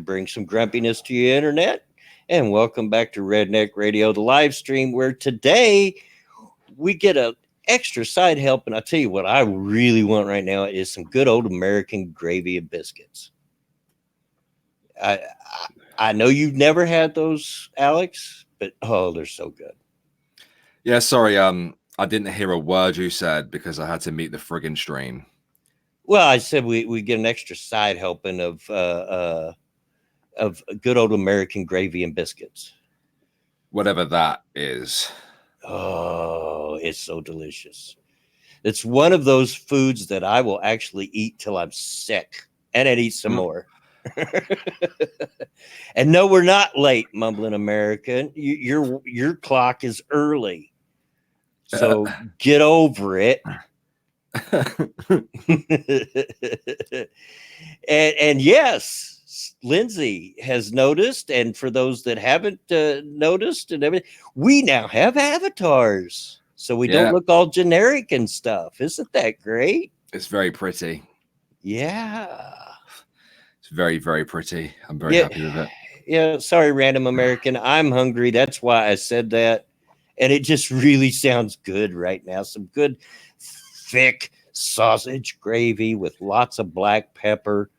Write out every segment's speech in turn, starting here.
bring some grumpiness to your internet. And welcome back to Redneck Radio, the live stream, where today we get an extra side help. And I'll tell you what I really want right now is some good old American gravy and biscuits. I know you've never had those, Alex, but oh, they're so good. Yeah, sorry. I didn't hear a word you said because I had to meet the friggin' stream. Well, I said we get an extra side helping of good old American gravy and biscuits. Whatever that is. Oh, it's so delicious. It's one of those foods that I will actually eat till I'm sick, and then eat some more. And no, we're not late, mumbling American. Your clock is early, so get over it. and yes, Lindsay has noticed, and for those that haven't noticed, and everything, we now have avatars, so we don't look all generic and stuff. Isn't that great? It's very pretty. Yeah. It's very, very pretty. I'm very happy with it. Yeah, sorry, random American. I'm hungry. That's why I said that. And it just really sounds good right now. Some good, thick sausage gravy with lots of black pepper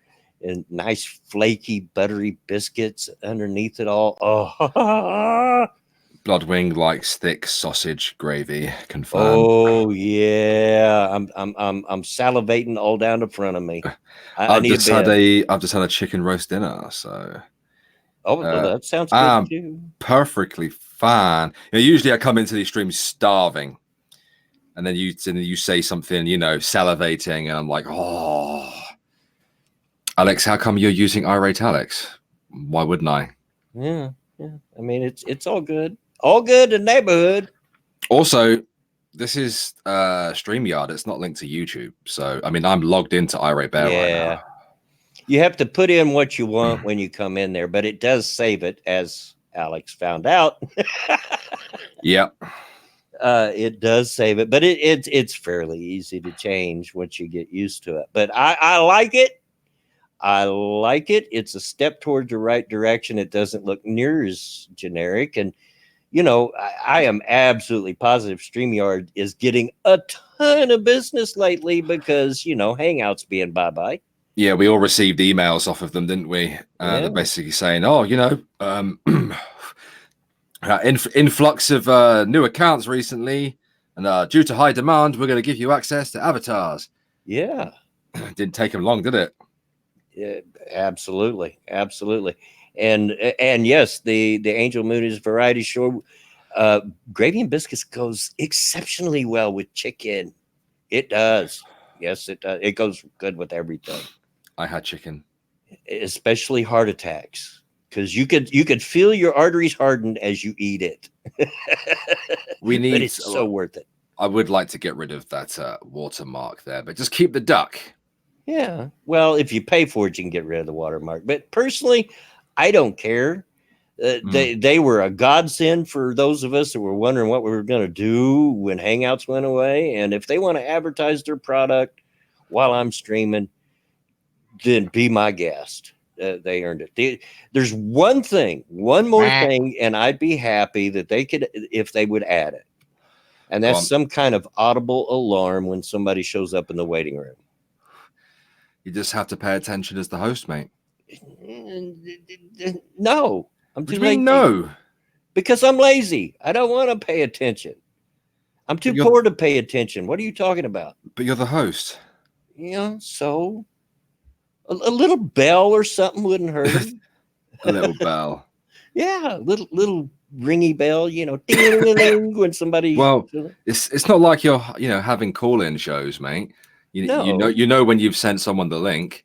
and nice, flaky, buttery biscuits underneath it all. Oh, Bloodwing likes thick sausage gravy. Confirmed. Oh yeah, I'm salivating all down the front of me. I've just had a chicken roast dinner, so that sounds good too. Perfectly fine. Usually I come into these streams starving, and then you say something, salivating, and I'm like, oh, Alex, how come you're using irate Alex? Why wouldn't I? Yeah. I mean, it's all good. All good in the neighborhood. Also, this is StreamYard. It's not linked to YouTube. So, I mean, I'm logged into Irate Bear right now. You have to put in what you want when you come in there, but it does save it, as Alex found out. Yep. It does save it, but it's fairly easy to change once you get used to it. But I like it. I like it. It's a step towards the right direction. It doesn't look near as generic. And I am absolutely positive StreamYard is getting a ton of business lately because, Hangouts being bye-bye. Yeah, we all received emails off of them, didn't we? They're basically saying, influx of new accounts recently, and due to high demand, we're going to give you access to avatars. Yeah. Didn't take them long, did it? Yeah, absolutely. And yes, the Angel Mooney's variety show, gravy and biscuits goes exceptionally well with chicken. It does. Yes, it does. It goes good with everything. I had chicken, especially heart attacks, because you could feel your arteries harden as you eat it. But it's so worth it. I would like to get rid of that watermark there, but just keep the duck. Yeah. Well, if you pay for it, you can get rid of the watermark. But personally, I don't care. They were a godsend for those of us that were wondering what we were going to do when Hangouts went away. And if they want to advertise their product while I'm streaming, then be my guest. They earned it. There's one more thing, and I'd be happy that they could, if they would add it. And that's some kind of audible alarm when somebody shows up in the waiting room. You just have to pay attention as the host, mate. No, I'm too lazy. No, because I'm lazy. I don't want to pay attention. I'm too poor to pay attention. What are you talking about? But you're the host. So a little bell or something wouldn't hurt. A little bell. Yeah, little ringy bell. Ding when somebody. Well, it's not like you're having call-in shows, mate. You know when you've sent someone the link.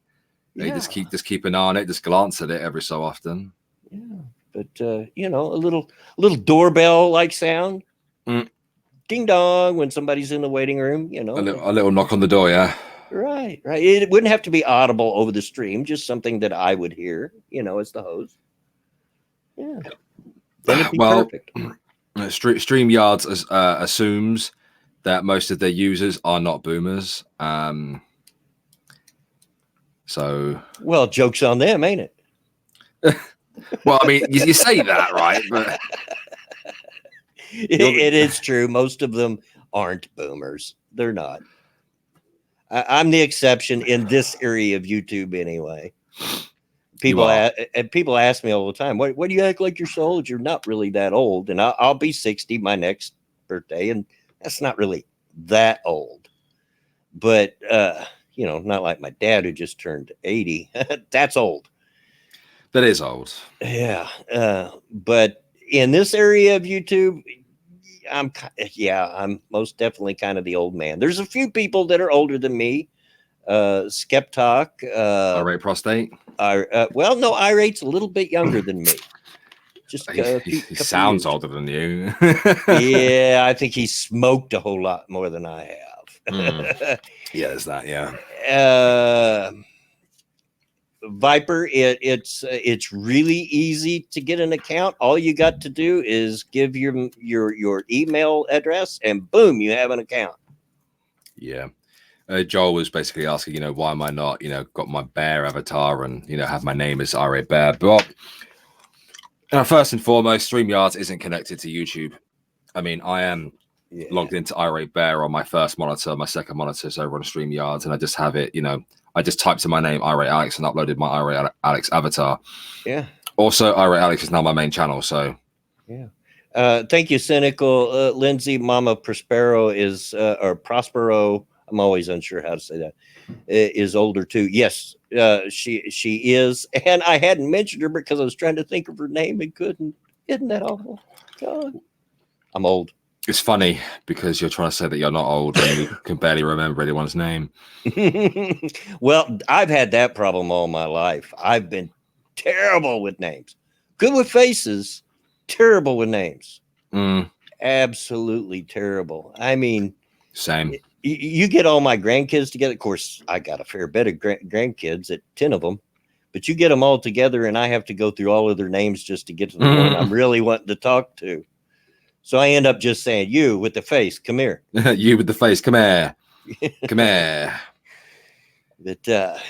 They just keep an eye on it, just glance at it every so often. Yeah, but a little doorbell like sound, ding dong when somebody's in the waiting room. A little knock on the door, yeah. Right. It wouldn't have to be audible over the stream, just something that I would hear, as the host. Yeah. Then it'd be perfect. StreamYard assumes that most of their users are not boomers. So, well, joke's on them, ain't it? Well, I mean, you say that, right? But it is true. Most of them aren't boomers. They're not. I'm the exception in this area of YouTube, anyway. People ask me all the time, "What do you act like you're so old? You're not really that old." And I'll be 60 my next birthday, and that's not really that old. But not like my dad who just turned 80. That's old. That is old. Yeah. But in this area of YouTube, I'm most definitely kind of the old man. There's a few people that are older than me. Skeptalk. Irate prostate. Well, no, Irate's a little bit younger than me. Just he sounds older than you. Yeah, I think he smoked a whole lot more than I have. Yeah, there's that. Yeah. Viper, it's really easy to get an account. All you got to do is give your email address, and boom, you have an account. Yeah. Joel was basically asking, why am I not, got my bear avatar and, have my name as RA Bear. But first and foremost, StreamYard isn't connected to YouTube. I mean, I am logged into Irate Bear on my first monitor. My second monitor is over on StreamYard, and I just have it, I just typed in my name, Irate Alex, and uploaded my Irate Alex avatar. Yeah. Also, Irate Alex is now my main channel, so. Yeah. Thank you, Cynical. Lindsay, Mama Prospero or Prospero, I'm always unsure how to say that, is older too. Yes, she is. And I hadn't mentioned her because I was trying to think of her name and couldn't. Isn't that awful? God. I'm old. It's funny because you're trying to say that you're not old and you can barely remember anyone's name. Well, I've had that problem all my life. I've been terrible with names. Good with faces, terrible with names. Absolutely terrible. I mean, same. You get all my grandkids together. Of course, I got a fair bit of grandkids, 10 of them. But you get them all together, and I have to go through all of their names just to get to the one I'm really wanting to talk to. So I end up just saying, "You with the face, come here." You with the face, come here. Come here. But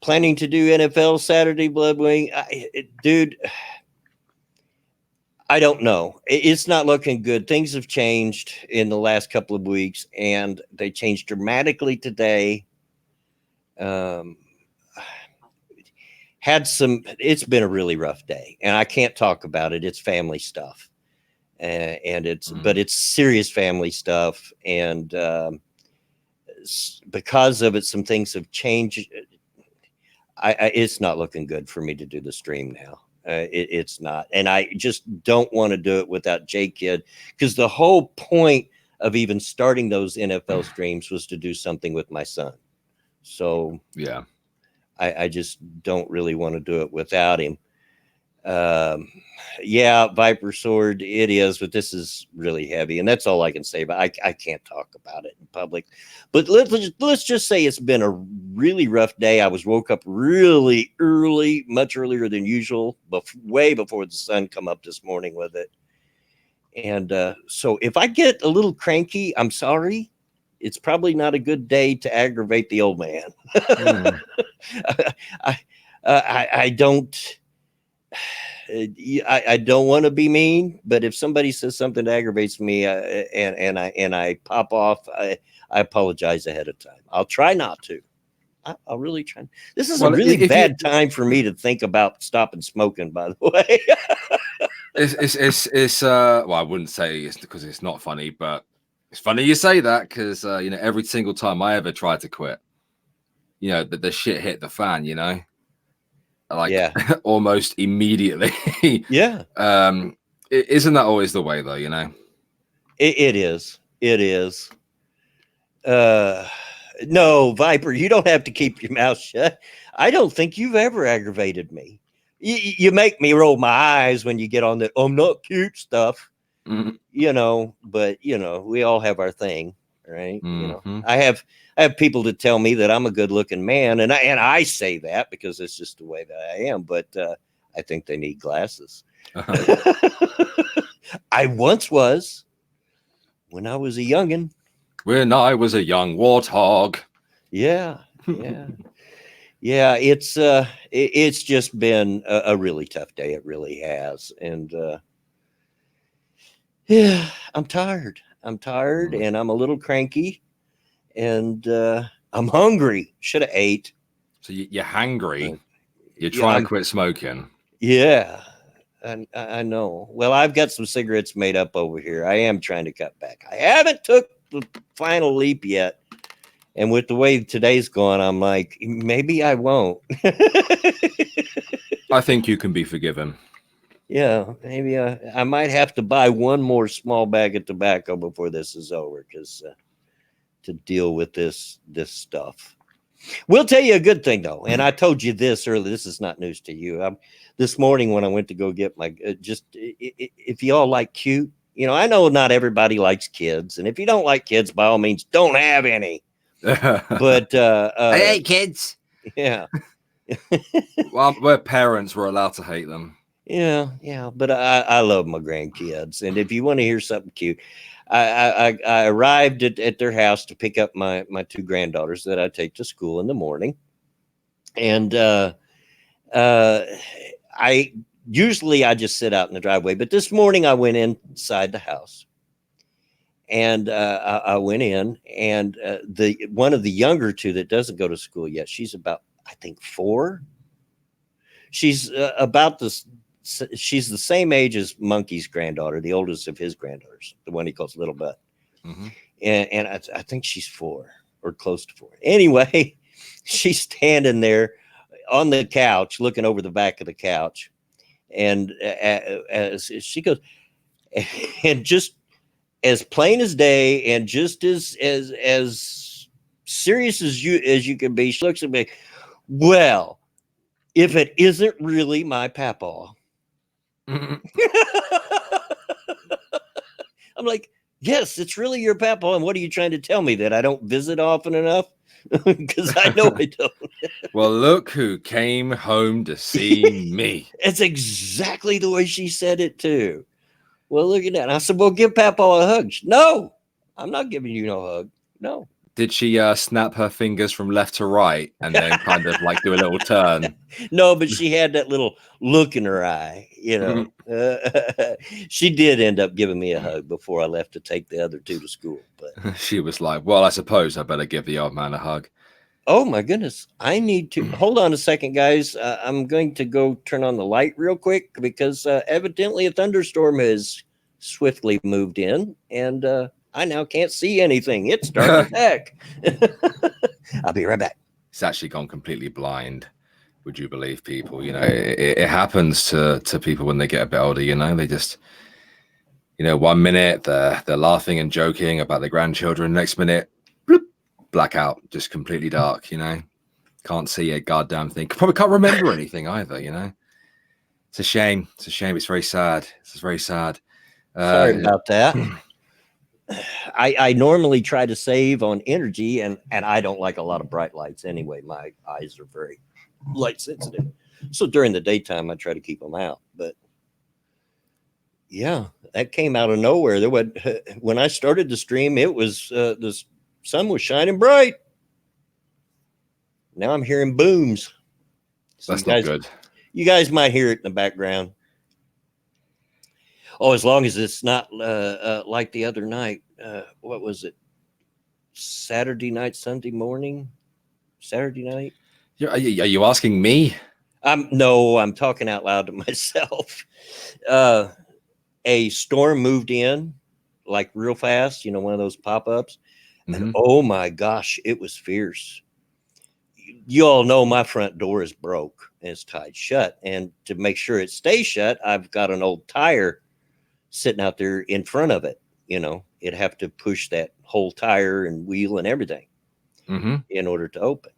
planning to do NFL Saturday, Bloodwing. Dude, I don't know. It's not looking good. Things have changed in the last couple of weeks, and they changed dramatically today. It's been a really rough day, and I can't talk about it. It's family stuff. And but it's serious family stuff. And because of it, some things have changed. It's not looking good for me to do the stream now. It's not. And I just don't want to do it without J-Kid, because the whole point of even starting those NFL streams was to do something with my son. So yeah, I just don't really want to do it without him. Yeah, Viper Sword, it is, but this is really heavy, and that's all I can say. But I can't talk about it in public. But let's just say it's been a really rough day. I woke up really early, much earlier than usual, but way before the sun come up this morning with it. And so if I get a little cranky, I'm sorry. It's probably not a good day to aggravate the old man. I don't. I don't want to be mean, but if somebody says something that aggravates me and I pop off, I apologize ahead of time. I'll try not to. I'll really try. This is a really bad time for me to think about stopping smoking, by the way. it's well, I wouldn't say it's because it's not funny, but it's funny you say that, because every single time I ever tried to quit, the shit hit the fan, like almost immediately. Yeah. Isn't that always the way though? It is. No, Viper, you don't have to keep your mouth shut. I don't think you've ever aggravated me. You make me roll my eyes when you get on that I'm not cute stuff. But we all have our thing, right? I have people to tell me that I'm a good looking man, and I say that because it's just the way that I am, but I think they need glasses. I once was, when I was a youngin. When I was a young warthog. Yeah. Yeah, it's just been a really tough day. It really has. And yeah, I'm tired. I'm tired Mm. and I'm a little cranky and I'm hungry. Should have ate. So you're hangry. You're Yeah, trying to quit smoking. yeah. I know. Well, I've got some cigarettes made up over here. I am trying to cut back. I haven't took the final leap yet. And with the way today's going, I'm like, maybe I won't. I think you can be forgiven. Yeah, maybe I might have to buy one more small bag of tobacco before this is over, because to deal with this stuff. We'll tell you a good thing though, and I told you this earlier. This is not news to you. This morning when I went to go get my if you all like cute, I know not everybody likes kids, and if you don't like kids, by all means, don't have any. But I hate kids. Yeah. Well, we're parents. We're allowed to hate them. Yeah. But I love my grandkids, and if you want to hear something cute, I arrived at their house to pick up my two granddaughters that I take to school in the morning, and I usually I just sit out in the driveway, but this morning I went inside the house, and I went in, and the one of the younger two that doesn't go to school yet, she's about, I think, 4. She's about this. She's the same age as Monkey's granddaughter, the oldest of his granddaughters, the one he calls Little Butt. Mm-hmm. And I think she's 4 or close to 4. Anyway, she's standing there on the couch, looking over the back of the couch, and as she goes, and just as plain as day, and just as serious as you can be, she looks at me. Well, if it isn't really my papaw. I'm like, yes, it's really your papa. And what are you trying to tell me, that I don't visit often enough? Because I know I don't. Well, look who came home to see me. It's exactly the way she said it too. Well, look at that. And I said, well, give papa a hug. No, I'm not giving you no hug. No. Did she snap her fingers from left to right and then kind of like do a little turn? No, but she had that little look in her eye, She did end up giving me a hug before I left to take the other two to school. But she was like, well, I suppose I better give the old man a hug. Oh my goodness. I need to hold on a second, guys. I'm going to go turn on the light real quick, because evidently a thunderstorm has swiftly moved in, and I now can't see anything. It's dark as heck. I'll be right back. It's actually gone completely blind. Would you believe, people? It happens to people when they get a bit older. They just, 1 minute they're laughing and joking about their grandchildren. Next minute, bloop, blackout, just completely dark. Can't see a goddamn thing. Probably can't remember anything either. It's a shame. It's a shame. It's very sad. It's very sad. Sorry about that. I normally try to save on energy, and I don't like a lot of bright lights anyway. My eyes are very light sensitive, so during the daytime I try to keep them out. But yeah, that came out of nowhere. When I started the stream, it was the sun was shining bright. Now I'm hearing booms. So that's not good. You guys might hear it in the background. Oh, as long as it's not like the other night. What was it? Saturday night, Sunday morning? Saturday night? Are you asking me? No, I'm talking out loud to myself. A storm moved in like real fast, one of those pop-ups. Mm-hmm. And oh my gosh, it was fierce. You all know my front door is broke and it's tied shut. And to make sure it stays shut, I've got an old tire sitting out there in front of it. It'd have to push that whole tire and wheel and everything in order to open.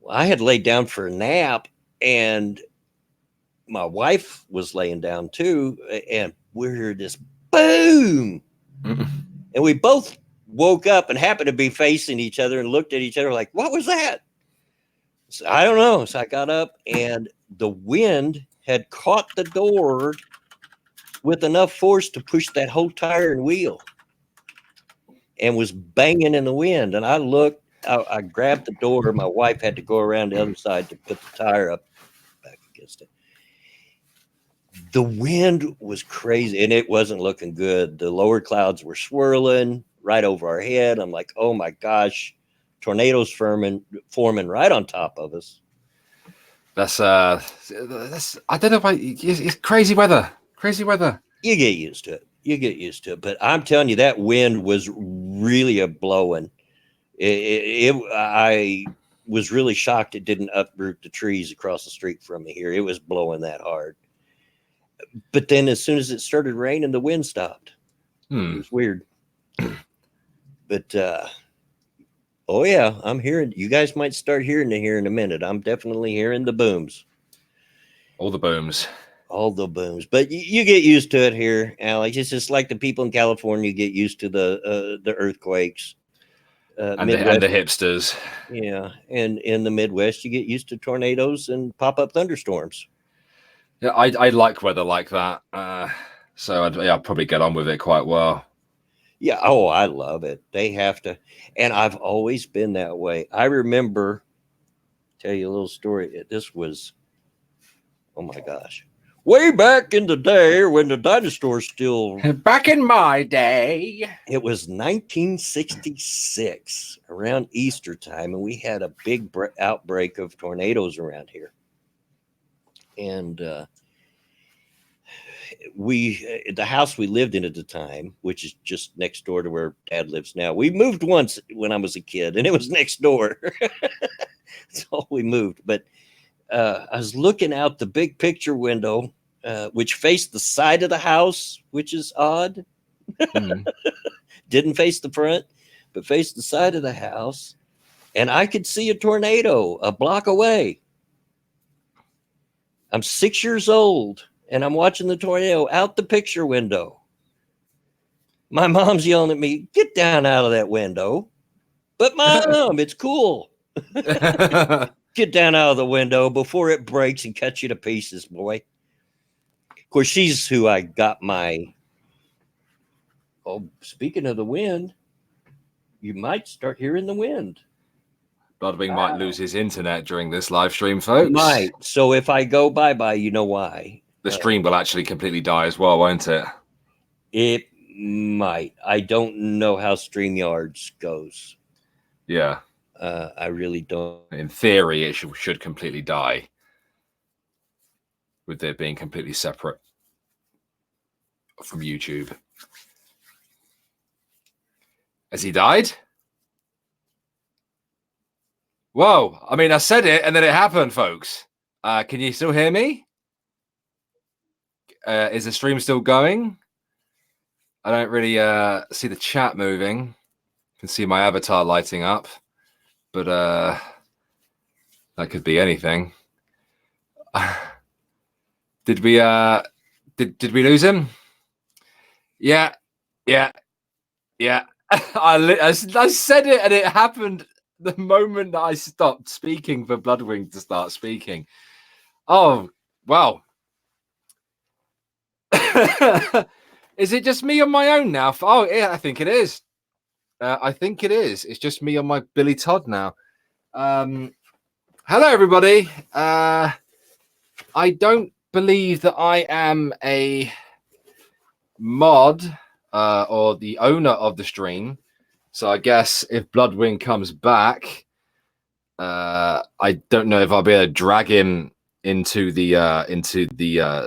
Well, I had laid down for a nap, and my wife was laying down too, and we heard this boom. And we both woke up and happened to be facing each other and looked at each other like, what was that? So, I don't know. So I got up, and the wind had caught the door with enough force to push that whole tire and wheel, and was banging in the wind. And I looked, I grabbed the door. My wife had to go around the other side to put the tire up back against it. The wind was crazy, and it wasn't looking good. The lower clouds were swirling right over our head. I'm like, oh my gosh, tornadoes forming right on top of us. That's I don't know if it's crazy weather. Crazy weather. You get used to it. You get used to it. But I'm telling you, that wind was really a blowing. I was really shocked it didn't uproot the trees across the street from me here. It was blowing that hard. But then as soon as it started raining, the wind stopped. It was weird. But oh yeah, I'm hearing. You guys might start hearing it here in a minute. I'm definitely hearing the booms. All the booms. All the booms. But you get used to it here, Alex. It's just like the people in California get used to the earthquakes. And the hipsters. Yeah, and in the Midwest, you get used to tornadoes and pop-up thunderstorms. Yeah, I like weather like that. So I'd probably get on with it quite well. Yeah. Oh, I love it. They have to. And I've always been that way. I remember, tell you a little story. This was, oh my gosh, way back in the day when the dinosaurs still. Back in my day. It was 1966, around Easter time, and we had a big outbreak of tornadoes around here. And the house we lived in at the time, which is just next door to where Dad lives now. We moved once when I was a kid, and it was next door. That's all we moved. But I was looking out the big picture window, which faced the side of the house, which is odd. Didn't face the front, but faced the side of the house, and I could see a tornado a block away. I'm 6 years old, and I'm watching the tornado out the picture window. My mom's yelling at me, "Get down out of that window." But Mom, it's cool. Get down out of the window before it breaks and cuts you to pieces, boy. Of course, she's who I got my... Oh, speaking of the wind, you might start hearing the wind. Bloodwing might lose his internet during this live stream, folks. Might. So if I go bye-bye, you know why. The stream will actually completely die as well, won't it? It might. I don't know how StreamYards goes. Yeah. I really don't. In theory, it should completely die, with it being completely separate from YouTube. Has he died? Whoa. I mean, I said it and then it happened, folks. Can you still hear me? Is the stream still going? I don't really see the chat moving. You can see my avatar lighting up, but that could be anything. Did we lose him? Yeah. I said it and it happened the moment that I stopped speaking for Bloodwing to start speaking. Oh, wow. Is it just me on my own now? Oh, yeah, I think it is. It's just me on my Billy Todd now. Hello, everybody. I don't believe that I am a mod or the owner of the stream. So I guess if Bloodwing comes back, I don't know if I'll be able to drag him into the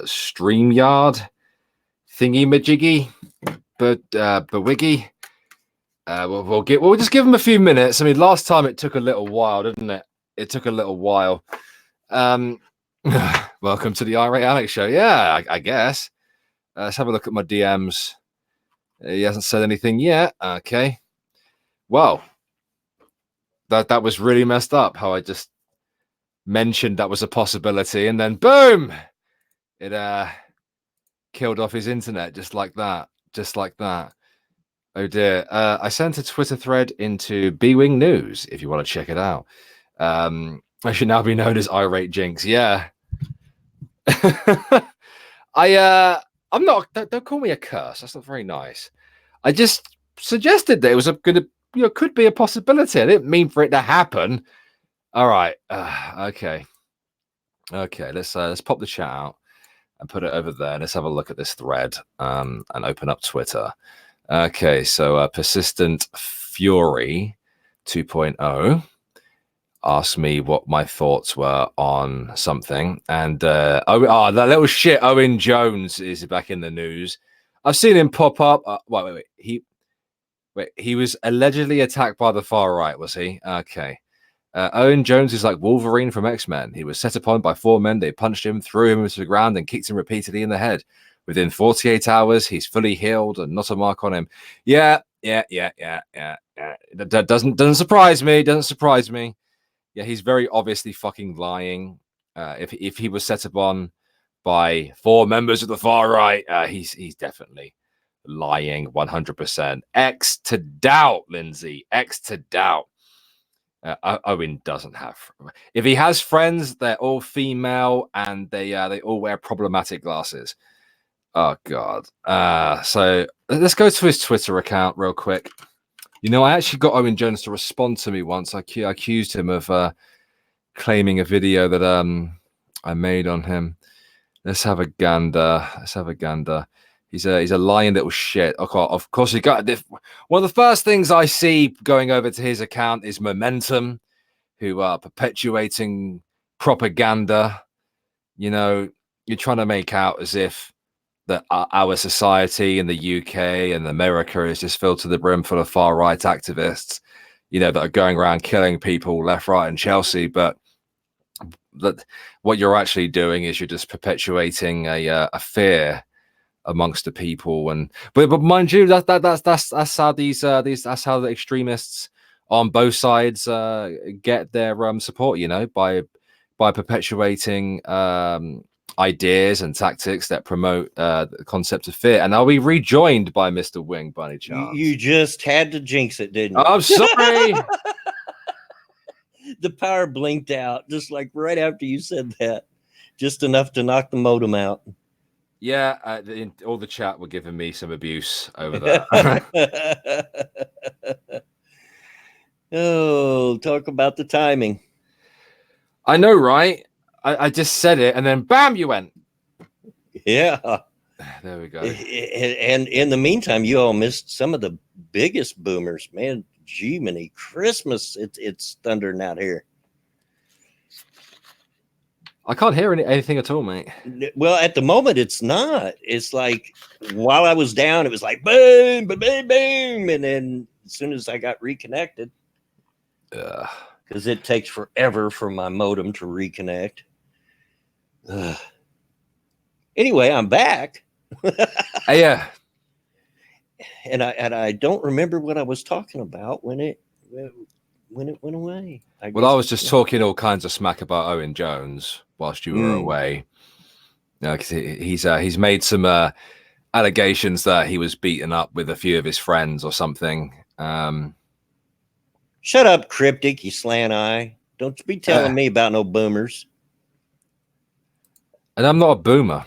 StreamYard thingy majiggy, but wiggy. We'll just give him a few minutes. I mean, last time it took a little while, didn't it? It took a little while. Welcome to the Irate Alex show. Yeah, I guess. Let's have a look at my DMs. He hasn't said anything yet. Okay. Well, that was really messed up. How I just mentioned that was a possibility, and then boom, it killed off his internet just like that. Oh dear. I sent a Twitter thread into B-Wing News if you want to check it out. I should now be known as Irate Jinx. Yeah. I'm not. Don't call me a curse. That's not very nice. I just suggested that it was going to could be a possibility. I didn't mean for it to happen. All right. Okay. Let's pop the chat out and put it over there. Let's have a look at this thread and open up Twitter. Okay, so Persistent Fury 2.0 asked me what my thoughts were on something, and that little shit Owen Jones is back in the news. I've seen him pop up. Wait. He was allegedly attacked by the far right, was he? Okay. Owen Jones is like Wolverine from X-Men. He was set upon by 4 men. They punched him, threw him into the ground, and kicked him repeatedly in the head. Within 48 hours, he's fully healed and not a mark on him. Yeah. That doesn't surprise me. Doesn't surprise me. Yeah, he's very obviously fucking lying. If he was set upon by 4 members of the far right, he's definitely lying 100%. X to doubt, Lindsay. X to doubt. Owen doesn't have. If he has friends, they're all female and they all wear problematic glasses. Oh God. So let's go to his Twitter account real quick. I actually got Owen Jones to respond to me once. I accused him of claiming a video that I made on him. Let's have a gander. He's a lying little shit. Of course, he got this. One of the first things I see going over to his account is Momentum, who are perpetuating propaganda. You're trying to make out as if that our society in the UK and America is just filled to the brim full of far right activists, that are going around killing people left, right, and Chelsea. But that what you're actually doing is you're just perpetuating a fear amongst the people. But mind you, that's how that's how the extremists on both sides get their support. By perpetuating ideas and tactics that promote the concept of fear. And are we rejoined by Mr. Wing by any chance? You just had to jinx it, didn't you? I'm sorry. The power blinked out just like right after you said that, just enough to knock the modem out. Yeah, all the chat were giving me some abuse over that. Oh, talk about the timing. I know, right? I just said it, and then bam, you went. Yeah. There we go. And in the meantime, you all missed some of the biggest boomers, man. Jiminy Christmas, it's thundering out here. I can't hear anything at all, mate. Well, at the moment, it's not. It's like while I was down, it was like boom, boom, boom, boom, and then as soon as I got reconnected, because it takes forever for my modem to reconnect. Anyway, I'm back. Yeah. And I don't remember what I was talking about when it went away. I was just talking all kinds of smack about Owen Jones whilst you were away. Because he's made some allegations that he was beaten up with a few of his friends or something. Shut up, Cryptic, you slant eye. Don't be telling me about no boomers. And I'm not a boomer.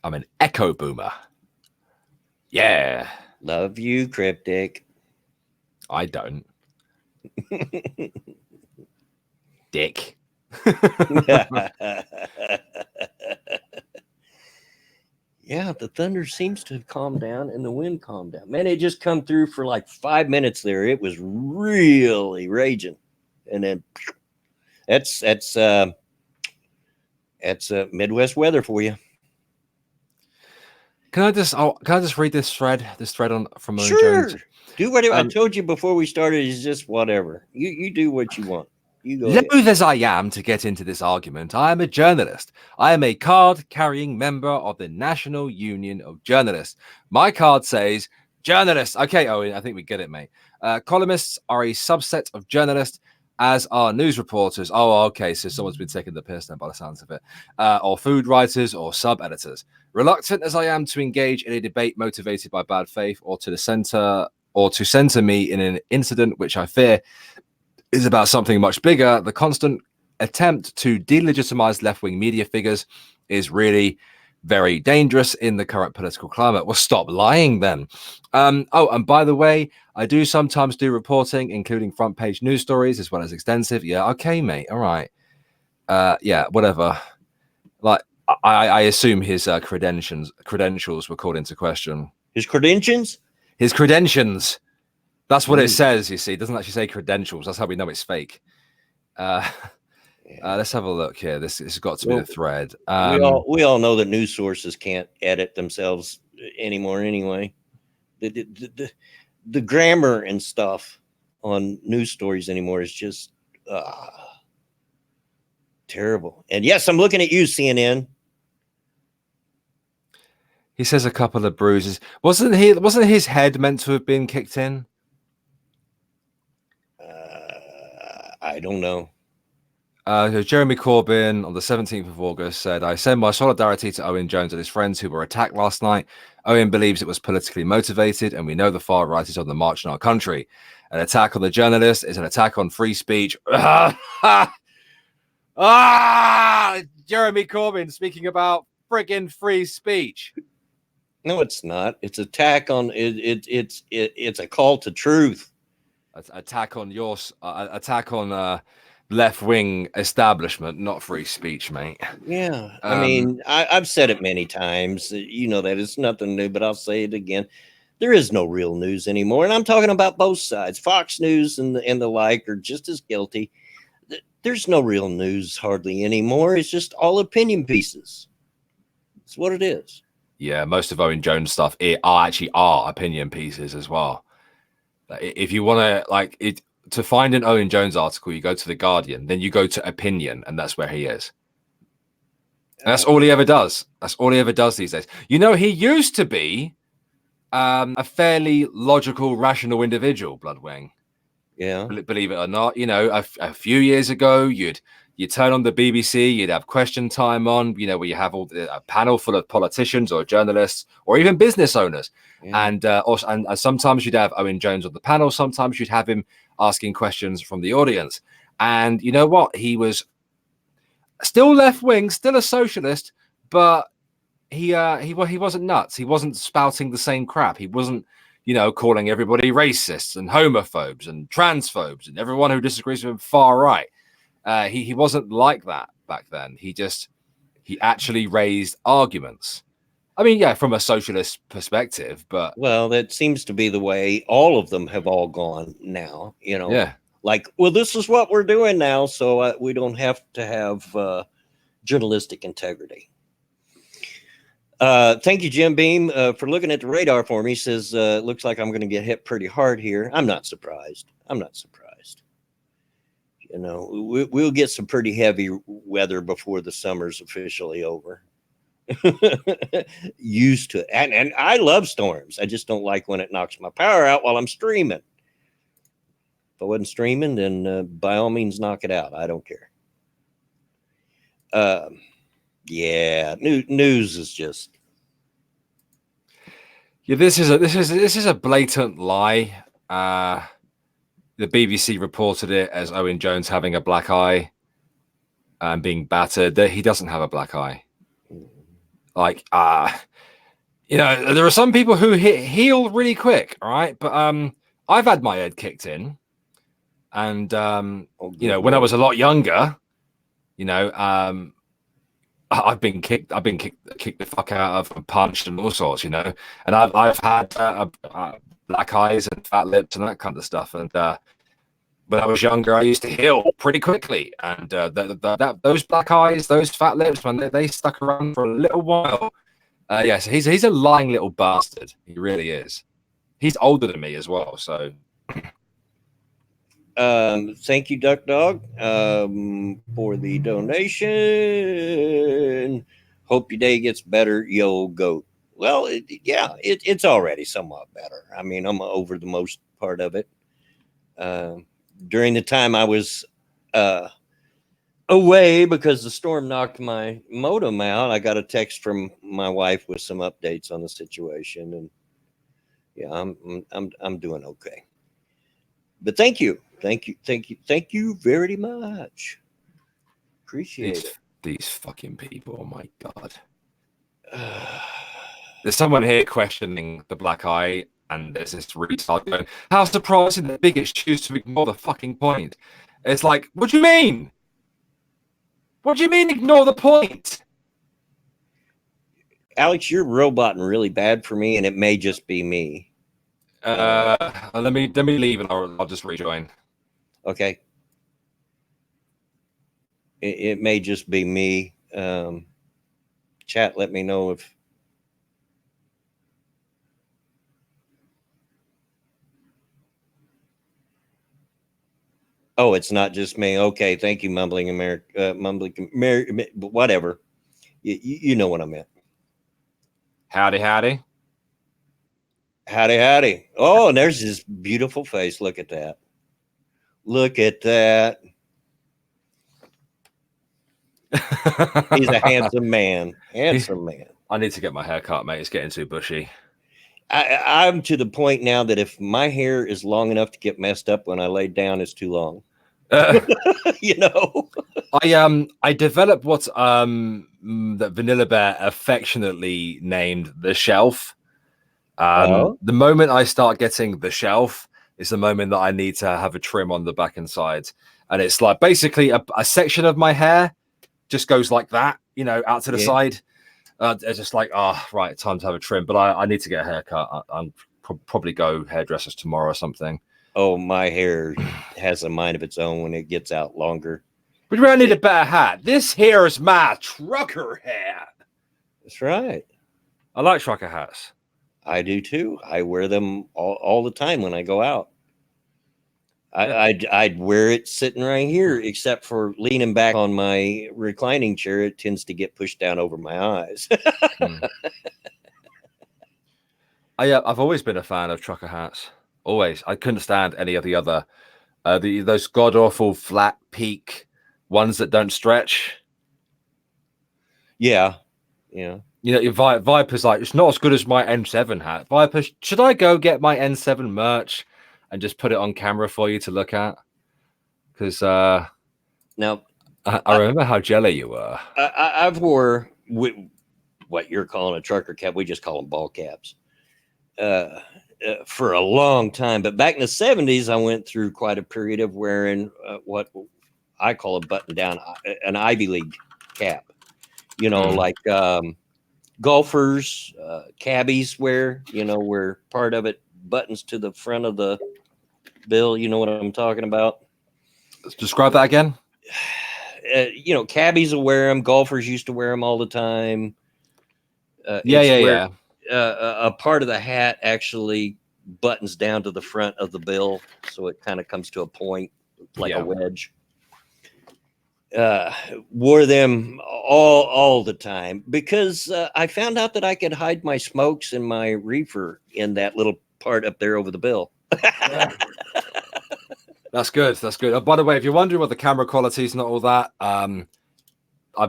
I'm an echo boomer. Yeah. Love you, Cryptic. I don't. Dick. Yeah, the thunder seems to have calmed down and the wind calmed down. Man, it just come through for like 5 minutes there. It was really raging. And then that's Midwest weather for you. Can I just read this thread on from Owen Sure. Jones? Do whatever. I told you before we started, is just whatever. You do what you want. You go Loath as I am to get into this argument, I am a journalist. I am a card-carrying member of the National Union of Journalists. My card says journalists. Okay, Owen, I think we get it, mate. Columnists are a subset of journalists, as are news reporters. Oh, okay, so someone's been taking the piss then by the sounds of it. Or food writers or sub-editors. Reluctant as I am to engage in a debate motivated by bad faith or to center me in an incident which I fear is about something much bigger, the constant attempt to delegitimize left-wing media figures is really very dangerous in the current political climate. Well, stop lying then. Oh, and by the way, I do sometimes do reporting, including front page news stories as well as extensive. Yeah, okay, mate. All right. Yeah, whatever. Like, I assume his credentials were called into question. His credentials? His credentials. That's what it says, you see. It doesn't actually say credentials. That's how we know it's fake. Let's have a look here. This has got to be the thread. We all know that news sources can't edit themselves anymore anyway. The grammar and stuff on news stories anymore is just terrible. And yes, I'm looking at you, CNN. He says a couple of bruises. Wasn't his head meant to have been kicked in? I don't know. Jeremy Corbyn on the 17th of August said, I send my solidarity to Owen Jones and his friends who were attacked last night. Owen believes it was politically motivated, and we know the far right is on the march in our country. An attack on the journalist is an attack on free speech. Jeremy Corbyn speaking about friggin' free speech. No, it's not. It's attack on it's a call to truth. Attack on your attack on left-wing establishment, not free speech, mate. Yeah, I mean, I've said it many times. You know that it's nothing new, but I'll say it again. There is no real news anymore, and I'm talking about both sides. Fox News and the like are just as guilty. There's no real news hardly anymore. It's just all opinion pieces. It's what it is. Yeah, most of Owen Jones stuff are opinion pieces as well. If you want to find an Owen Jones article, you go to The Guardian, then you go to opinion, and that's where he is. And that's all he ever does. That's all he ever does these days. You know, he used to be a fairly logical, rational individual, Bloodwing. Yeah. Believe it or not, you know, a few years ago, you'd turn on the BBC, you'd have Question Time on, you know, where you have a panel full of politicians or journalists or even business owners. Yeah. And sometimes you'd have Owen Jones on the panel. Sometimes you'd have him asking questions from the audience. And you know what? He was still left wing, still a socialist, but he wasn't nuts. He wasn't spouting the same crap. He wasn't, you know, calling everybody racists and homophobes and transphobes and everyone who disagrees with him far right. He wasn't like that back then. He actually raised arguments. I mean, yeah, from a socialist perspective, but well, that seems to be the way all of them have all gone now. You know, yeah, like, well, this is what we're doing now, so we don't have to have journalistic integrity. Thank you, Jim Beam, for looking at the radar for me. He says, looks like I'm going to get hit pretty hard here. I'm not surprised. You know, we'll get some pretty heavy weather before the summer's officially over. Used to it. And I love storms. I just don't like when it knocks my power out while I'm streaming. If I wasn't streaming, then by all means knock it out. I don't care. Yeah, news is just. Yeah, this is a blatant lie. The BBC reported it as Owen Jones having a black eye and being battered. He doesn't have a black eye. Like, you know, there are some people who heal really quick, all right? But I've had my head kicked in. And, you know, when I was a lot younger, you know, I've been kicked the fuck out of and punched and all sorts, you know. And I've had black eyes and fat lips and that kind of stuff. And when I was younger, I used to heal pretty quickly. And those black eyes, those fat lips, when they stuck around for a little while. Yes, he's a lying little bastard. He really is. He's older than me as well. So, thank you, Duck Dog, for the donation. Hope your day gets better, yo goat. Well, it's already somewhat better. I mean, I'm over the most part of it. During the time I was away because the storm knocked my modem out, I got a text from my wife with some updates on the situation, and yeah, I'm doing okay. But thank you very much. Appreciate it. These fucking people. Oh my god. There's someone here questioning the black eye, and there's this retard going, how surprising the bigots choose to ignore the fucking point. It's like, what do you mean? What do you mean ignore the point? Alex, you're roboting really bad for me, and it may just be me. Let me leave and I'll just rejoin. Okay. It may just be me. Chat, let me know if. Oh, it's not just me. Okay, thank you, mumbling America, whatever. You know what I meant. Howdy, howdy. Howdy, howdy. Oh, and there's his beautiful face. Look at that. Look at that. He's a handsome man. Handsome man. I need to get my hair cut, mate. It's getting too bushy. I'm to the point now that if my hair is long enough to get messed up when I lay down, it's too long. You know, I developed what that Vanilla Bear affectionately named the shelf. The moment I start getting the shelf is the moment that I need to have a trim on the back and sides, and it's like basically a section of my hair just goes like that, you know, out to the side. It's just like, right, time to have a trim. But I need to get a haircut. I'm probably go hairdressers tomorrow or something. Oh, my hair has a mind of its own when it gets out longer. But you really need a better hat. This here is my trucker hat. That's right. I like trucker hats. I do too. I wear them all the time when I go out. I'd wear it sitting right here, except for leaning back on my reclining chair. It tends to get pushed down over my eyes. I've always been a fan of trucker hats. Always. I couldn't stand any of the other those god awful flat peak ones that don't stretch. Yeah. You know, your Viper's like, it's not as good as my N7 hat. Viper, should I go get my N7 merch and just put it on camera for you to look at? Because now I remember how jelly you were. I've wore what you're calling a trucker cap. We just call them ball caps for a long time. But back in the 70s, I went through quite a period of wearing what I call a button down, an Ivy League cap. You know, like golfers, cabbies wear, you know, where part of it buttons to the front of the bill. You know what I'm talking about? Let's describe that again. You know, cabbies will wear them. Golfers used to wear them all the time. Yeah. A part of the hat actually buttons down to the front of the bill, so it kind of comes to a point like a wedge. Wore them all the time because I found out that I could hide my smokes and my reefer in that little part up there over the bill. That's good. That's good. By the way, if you're wondering what the camera quality is, not all that,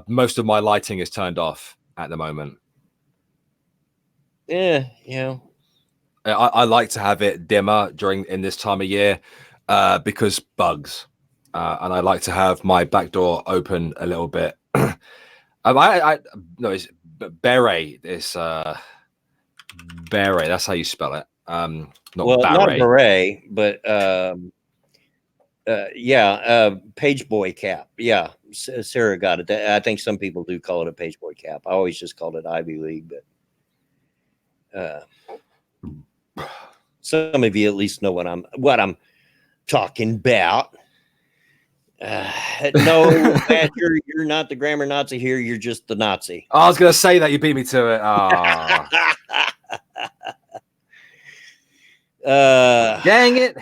most of my lighting is turned off at the moment. Yeah, you know, I like to have it dimmer in this time of year because bugs, and I like to have my back door open a little bit. No, it's beret. It's beret. That's how you spell it. not a beret, but page boy cap. Yeah, Sarah got it. I think some people do call it a page boy cap. I always just called it Ivy League, but some of you at least know what I'm talking about. No, Matt, you're not the grammar Nazi here. You're just the Nazi. I was gonna say that you beat me to it. Dang it.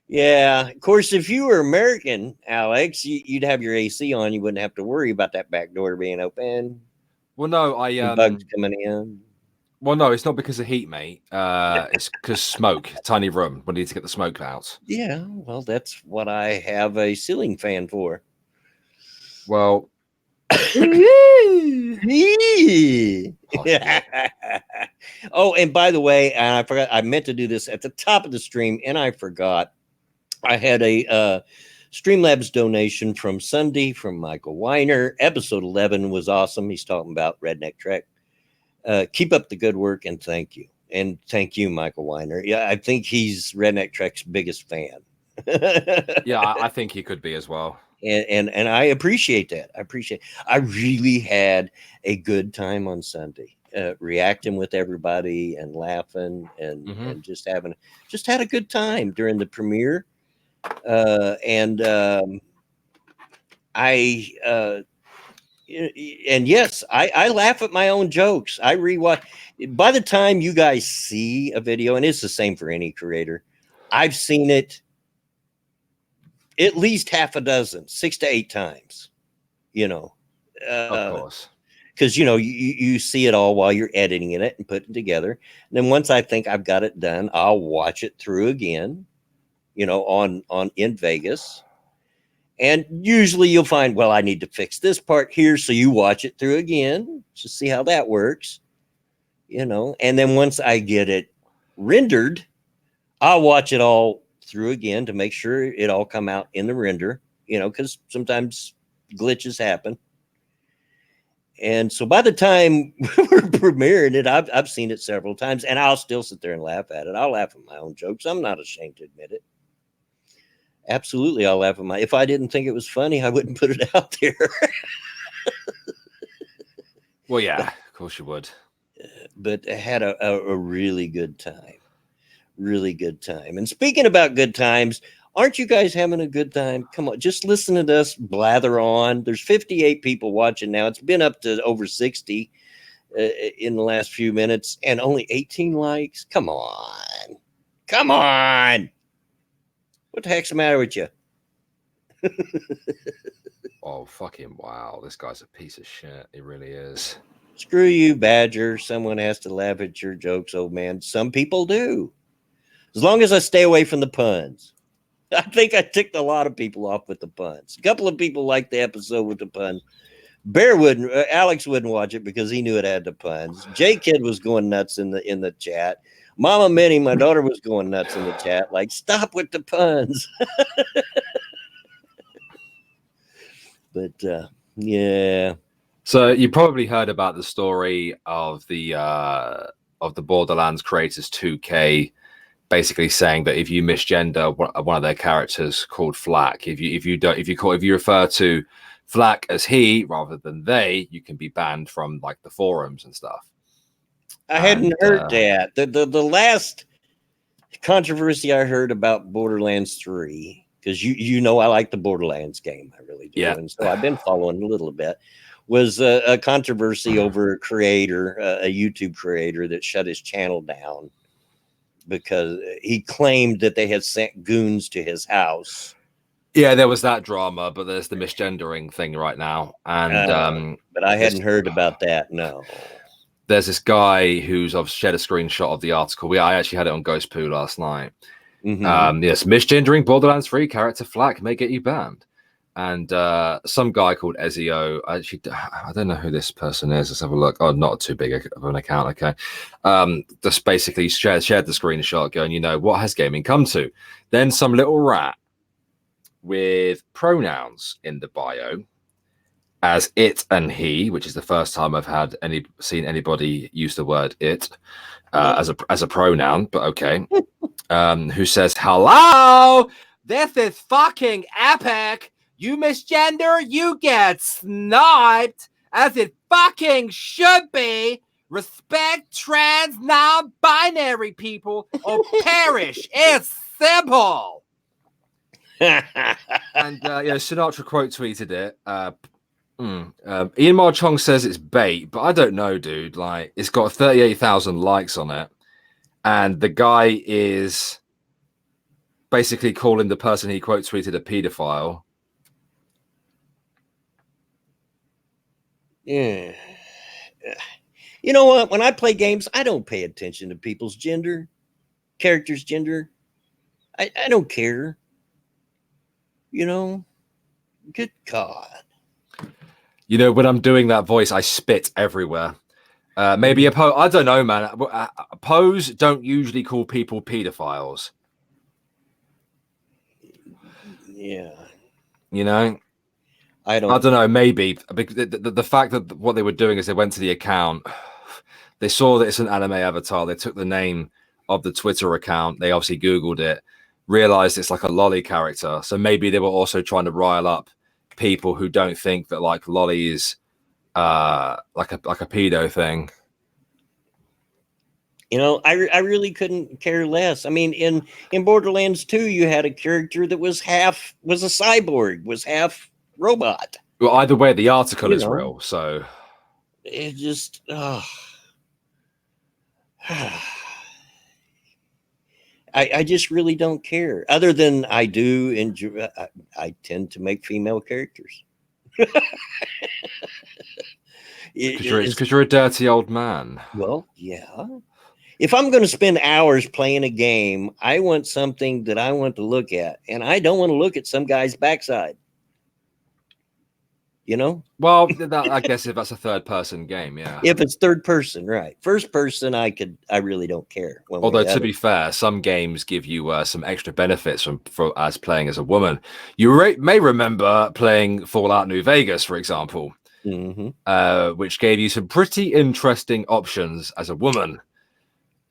Yeah, of course, if you were American, Alex, you'd have your AC on. You wouldn't have to worry about that back door being open. Well, no, bugs coming in. Well, no, it's not because of heat, mate. It's because smoke. Tiny room. We need to get the smoke out. Yeah, well, that's what I have a ceiling fan for. Well, oh, and by the way, and I forgot, I meant to do this at the top of the stream, and I forgot. I had a Streamlabs donation from Sunday from Michael Weiner. Episode 11 was awesome. He's talking about Redneck Trek. Keep up the good work, and thank you. And thank you, Michael Weiner. Yeah, I think he's Redneck Trek's biggest fan. Yeah, I think he could be as well. And I appreciate that. I really had a good time on Sunday, reacting with everybody and laughing and just had a good time during the premiere. And yes, I laugh at my own jokes. I rewatch. By the time you guys see a video, and it's the same for any creator, I've seen it at least half a dozen, 6 to 8 times. Of course, because you see it all while you're editing it and putting it together. And then once I think I've got it done, I'll watch it through again. On in Vegas. And usually you'll find, well, I need to fix this part here. So you watch it through again to see how that works, and then once I get it rendered, I'll watch it all through again to make sure it all come out in the render, because sometimes glitches happen. And so by the time we're premiering it, I've seen it several times, and I'll still sit there and laugh at it. I'll laugh at my own jokes. I'm not ashamed to admit it. Absolutely, I'll laugh at if I didn't think it was funny, I wouldn't put it out there. Well, yeah, of course you would. But I had a really good time. Really good time. And speaking about good times, aren't you guys having a good time? Come on, just listen to us blather on. There's 58 people watching now. It's been up to over 60 in the last few minutes, and only 18 likes. Come on. Come on. What the heck's the matter with you? Oh, fucking wow. This guy's a piece of shit. He really is. Screw you, Badger. Someone has to laugh at your jokes, old man. Some people do. As long as I stay away from the puns. I think I ticked a lot of people off with the puns. A couple of people liked the episode with the puns. Alex wouldn't watch it because he knew it had the puns. J Kid was going nuts in the chat. Mama Minnie, my daughter, was going nuts in the chat. Like, stop with the puns. But yeah. So you probably heard about the story of the Borderlands creators 2K basically saying that if you misgender one of their characters called Flack, if you refer to Flack as he rather than they, you can be banned from like the forums and stuff. I hadn't heard that. The last controversy I heard about Borderlands 3, because you know I like the Borderlands game, I really do, and so I've been following a little bit, was a controversy over a creator, a YouTube creator that shut his channel down because he claimed that they had sent goons to his house. Yeah, there was that drama, but there's the misgendering thing right now, and but I hadn't heard about that. No. There's this guy who's I've shared a screenshot of the article. I actually had it on Ghost Poo last night. Yes, misgendering Borderlands 3 character Flack may get you banned. And some guy called Ezio, I don't know who this person is. Let's have a look. Oh, not too big of an account. Okay. Just basically shared the screenshot going, what has gaming come to? Then some little rat with pronouns in the bio as it and he, which is the first time I've seen anybody use the word it as a pronoun, but okay. Who says, hello, this is fucking epic. You misgender, you get sniped as it fucking should be. Respect trans non-binary people or perish. It's simple. And Sinatra quote tweeted it. Ian Marchong says it's bait, but I don't know, dude. Like, it's got 38,000 likes on it, and the guy is basically calling the person he quote tweeted a pedophile. Yeah. You know what? When I play games, I don't pay attention to people's characters' gender. I don't care. Good God. When I'm doing that voice, I spit everywhere. Maybe I don't know, man. Pose don't usually call people pedophiles. Yeah. I don't know. Maybe the fact that what they were doing is they went to the account. They saw that it's an anime avatar. They took the name of the Twitter account. They obviously Googled it, realized it's like a lolly character. So maybe they were also trying to rile up people who don't think that like lolly is like a pedo thing. You know, I really couldn't care less. I mean, in Borderlands 2, you had a character that was a cyborg, was half robot. Well, either way, the article is real. So it just I just really don't care. Other than I do enjoy, I tend to make female characters. Because you're a dirty old man. Well, yeah. If I'm going to spend hours playing a game, I want something that I want to look at, and I don't want to look at some guy's backside. You know? Well, I guess if that's a third-person game, yeah. If it's third person, right? First person, I really don't care. Although to be fair, some games give you some extra benefits from as playing as a woman. You may remember playing Fallout New Vegas, for example, which gave you some pretty interesting options as a woman.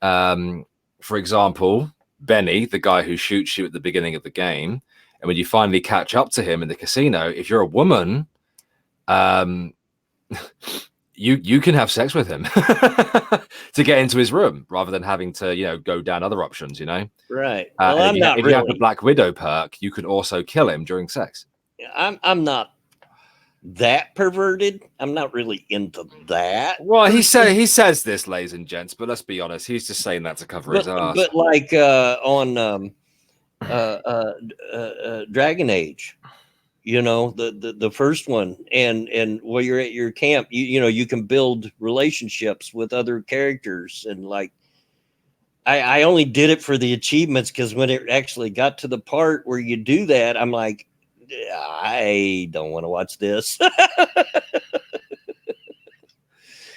For example, Benny, the guy who shoots you at the beginning of the game, and when you finally catch up to him in the casino, if you're a woman, you can have sex with him to get into his room rather than having to go down other options, right. Well, if you have the Black Widow perk, you can also kill him during sex. I'm not that perverted. I'm not really into that. Well, he says this, ladies and gents, but let's be honest, he's just saying that to cover his ass. But like on Dragon Age, the first one, and while you're at your camp, you can build relationships with other characters, and like I only did it for the achievements, because when it actually got to the part where you do that, I'm like, I don't want to watch this.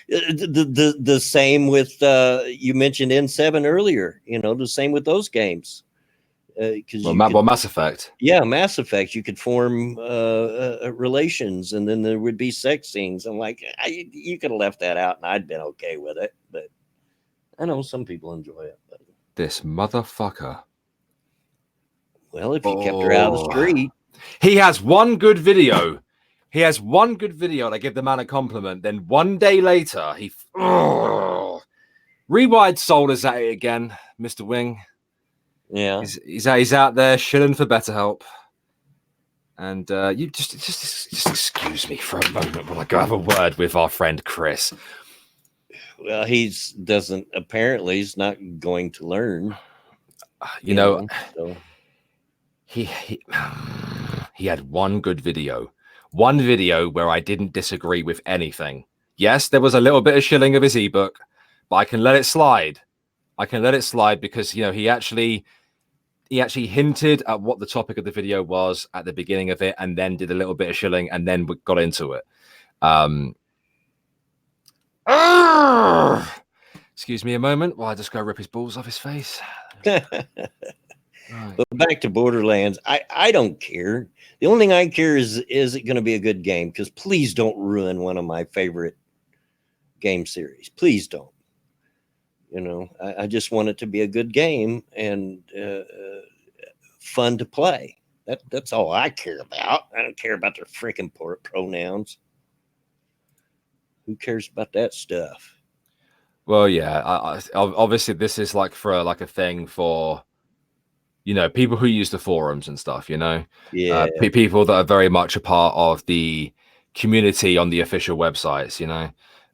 The same with you mentioned N7 earlier. The same with those games. Mass Effect. Yeah, Mass Effect. You could form relations, and then there would be sex scenes. I'm like, you could have left that out, and I'd been okay with it. But I know some people enjoy it. But this motherfucker. Well, if you kept her out of the street. He has one good video. And I give the man a compliment. Then one day later, he Rewired Soul is at it again, Mr. Wing. Yeah, he's out there shilling for BetterHelp. And you just excuse me for a moment while I go have a word with our friend Chris. Well, he's not going to learn. So. He had one good video. One video where I didn't disagree with anything. Yes, there was a little bit of shilling of his ebook, but I can let it slide. Because he actually hinted at what the topic of the video was at the beginning of it, and then did a little bit of shilling, and then we got into it. Excuse me a moment while I just go rip his balls off his face. Right. But back to Borderlands, I don't care. The only thing I care is it going to be a good game? Because please don't ruin one of my favorite game series. Please don't. I just want it to be a good game and fun to play. That's all I care about. I don't care about their freaking pronouns. Who cares about that stuff? Well, yeah. Obviously, this is like for a thing for. People who use the forums and stuff, yeah, people that are very much a part of the community on the official websites,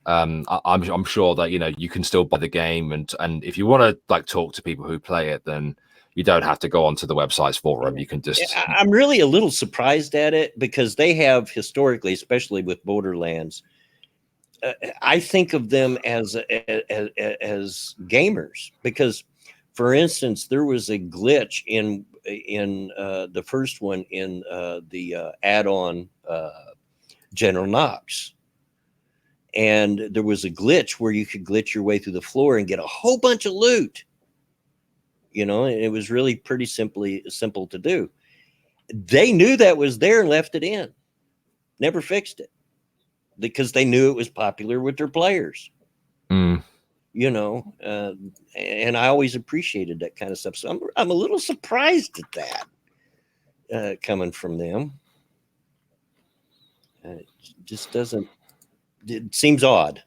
I'm sure that, you can still buy the game. And if you want to talk to people who play it, then you don't have to go onto the website's forum. You can just, I'm really a little surprised at it, because they have historically, especially with Borderlands, I think of them as gamers, because, for instance, there was a glitch in the first one in the add-on General Knox, and there was a glitch where you could glitch your way through the floor and get a whole bunch of loot. And it was really pretty simple to do. They knew that was there and left it in, never fixed it, because they knew it was popular with their players. you know, and I always appreciated that kind of stuff. So I'm a little surprised at that coming from them. It just doesn't. It seems odd.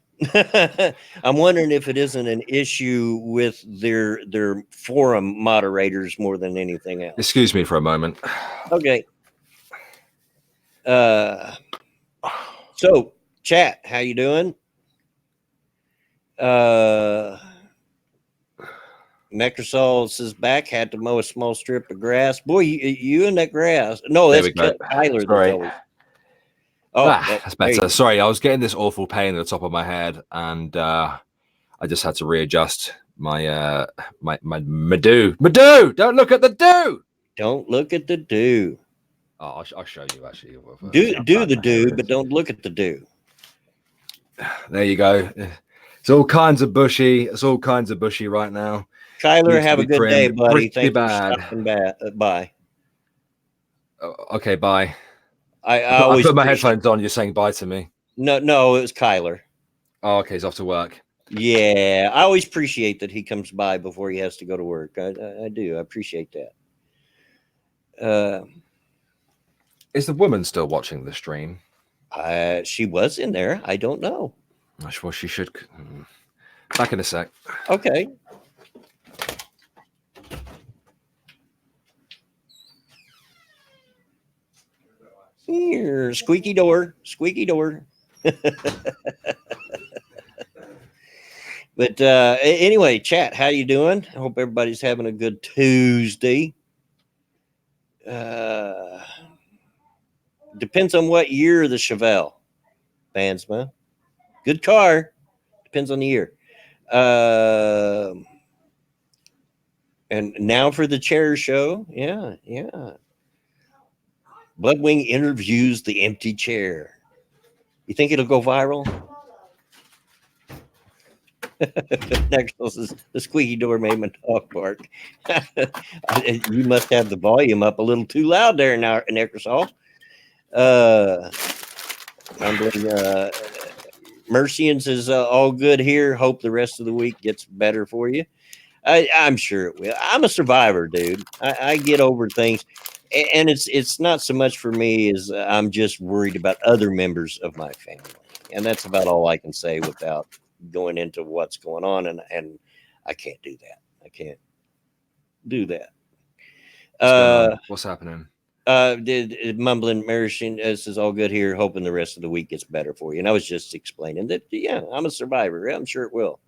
I'm wondering if it isn't an issue with their forum moderators more than anything else. Excuse me for a moment. Okay. So chat, how you doing? Necrosol says back, had to mow a small strip of grass. Boy, you in that grass. No, There that's we go. Tyler. Sorry. That's always. Oh, that's better. Sorry, I was getting this awful pain at the top of my head, and I just had to readjust my my do. Don't look at the do. Don't look at the do. Oh, I'll show you actually. Do the do, but don't look at the do. There you go. It's all kinds of bushy. It's all kinds of bushy right now. Kyler, have a good day, buddy. Thank you for stopping by. Okay, bye. I always put my headphones on. You're saying bye to me. No, it was Kyler. Oh, okay, he's off to work. Yeah, I always appreciate that he comes by before he has to go to work. I do. I appreciate that. Is the woman still watching the stream? She was in there. I don't know. Well, she should. Back in a sec. Okay. Here, squeaky door. But anyway, chat, how you doing? I hope everybody's having a good Tuesday. Depends on what year the Chevelle, Bandsma. Good car. Depends on the year. And now for the chair show. Yeah. Bloodwing interviews the empty chair. You think it'll go viral? Next is the squeaky door made my dog bark. You must have the volume up a little too loud there now, Necrosol. Mercians is all good here. Hope the rest of the week gets better for you. I'm sure it will. I'm a survivor, dude. I get over things, and it's not so much for me as I'm just worried about other members of my family, and that's about all I can say without going into what's going on. And I can't do that. I can't do that. What's happening? Mumbling Mercian says all good here. Hoping the rest of the week gets better for you. And I was just explaining that. Yeah, I'm a survivor. I'm sure it will.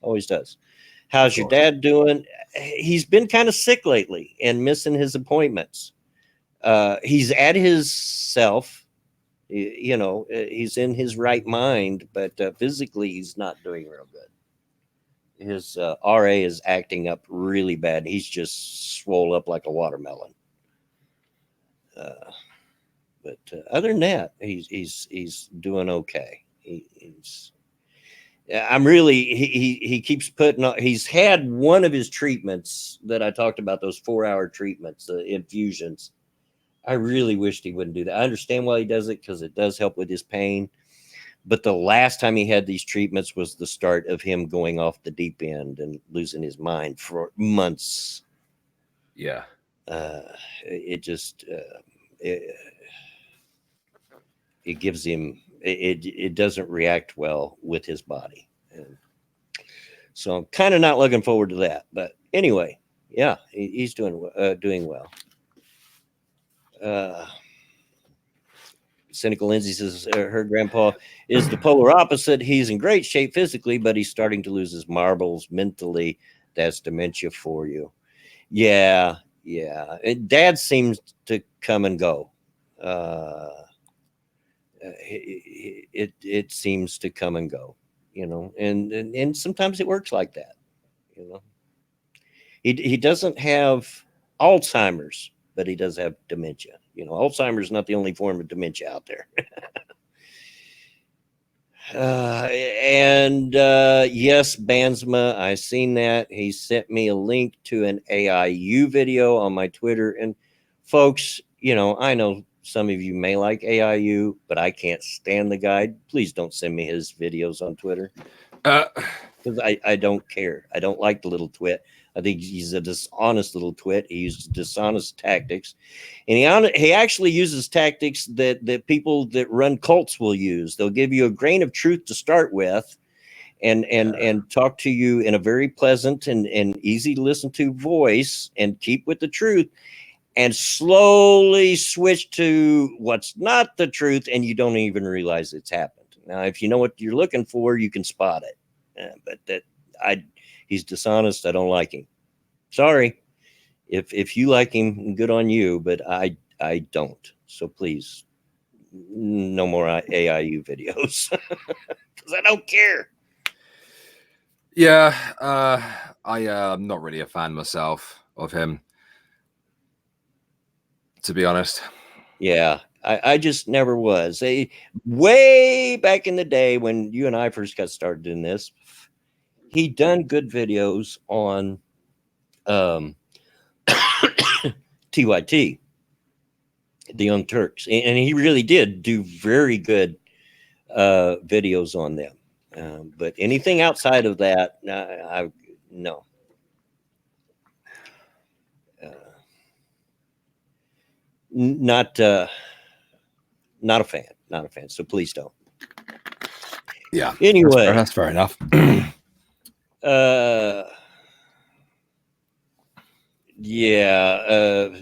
Always does. How's your dad doing? He's been kind of sick lately and missing his appointments. He's at his self, he's in his right mind, but physically he's not doing real good. His RA is acting up really bad. He's just swole up like a watermelon. But other than that, he's doing okay. He keeps putting on. He's had one of his treatments that I talked about, those 4-hour treatments, the infusions. I really wished he wouldn't do that. I understand why he does it, because it does help with his pain. But the last time he had these treatments was the start of him going off the deep end and losing his mind for months. Yeah. It just it gives him. It doesn't react well with his body. And so I'm kind of not looking forward to that. But anyway, yeah, he's doing well. Cynical Lindsay says her grandpa is the polar opposite. He's in great shape physically, but he's starting to lose his marbles mentally. That's dementia for you. Yeah. Dad seems to come and go. It seems to come and go, and sometimes it works like that. He doesn't have Alzheimer's, but he does have dementia. Alzheimer's is not the only form of dementia out there. Yes, Bandsma, I seen that. He sent me a link to an AIU video on my Twitter. And folks, I know some of you may like AIU, but I can't stand the guy. Please don't send me his videos on Twitter. because I don't care. I don't like the little twit. I think he's a dishonest little twit. He uses dishonest tactics, and he actually uses tactics that people that run cults will use. They'll give you a grain of truth to start with, and talk to you in a very pleasant and easy to listen to voice, and keep with the truth, and slowly switch to what's not the truth, and you don't even realize it's happened. Now, if you know what you're looking for, you can spot it. But he's dishonest. I don't like him. Sorry. If you like him, good on you, but I don't. So please, no more AIU videos, because I don't care. Yeah, I'm not really a fan myself of him, to be honest. Yeah, I just never was. Way back in the day when you and I first got started in this, he done good videos on TYT, the Young Turks, and he really did do very good videos on them. But anything outside of that, no. Not a fan. Not a fan. So please don't. Yeah. Anyway, that's fair enough. Yeah.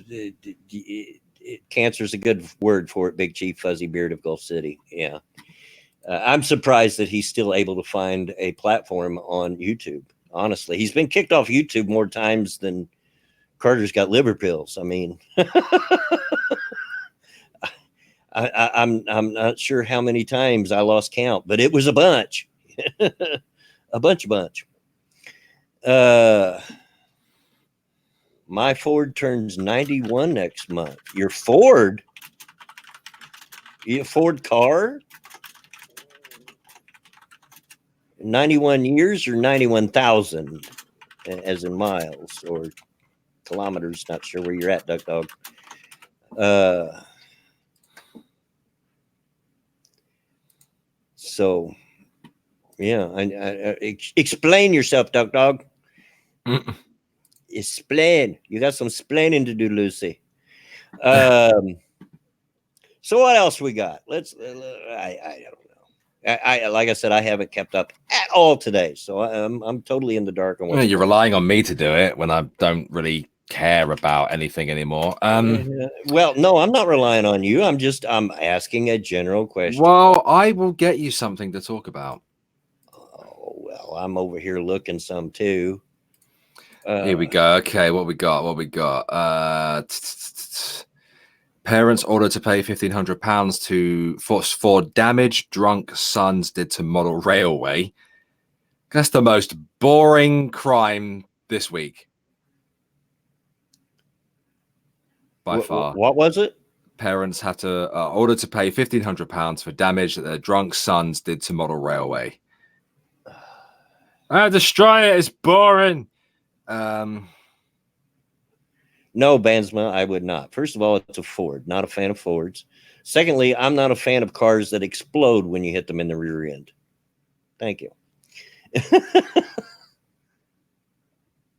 Cancer is a good word for it. Big Chief Fuzzy Beard of Gulf City. Yeah. I'm surprised that he's still able to find a platform on YouTube. Honestly, he's been kicked off YouTube more times than Carter's got liver pills. I mean, I'm not sure how many times I lost count, but it was a bunch, a bunch. My Ford turns 91 next month. Your Ford? You a Ford car? 91 years or 91,000, as in miles or kilometers? Not sure where you're at, Duck Dog. So, yeah, explain yourself, Duck Dog. Explain. You got some splaining to do, Lucy. So what else we got? Let's. I don't know. I like I said, I haven't kept up at all today, so I'm totally in the dark on what you're relying on me to do it when I don't really care about anything anymore. Well, no, I'm not relying on you. I'm asking a general question. Well, I will get you something to talk about. Oh, well, I'm over here looking some too. Here we go. Okay, what we got? Parents ordered to pay £1,500 for damage drunk sons did to model railway. That's the most boring crime this week. By far. What was it? Parents had to order to pay £1,500 for damage that their drunk sons did to model railway. Destroy it. It's boring. No, Bandsma, I would not. First of all, it's a Ford. Not a fan of Fords. Secondly, I'm not a fan of cars that explode when you hit them in the rear end. Thank you.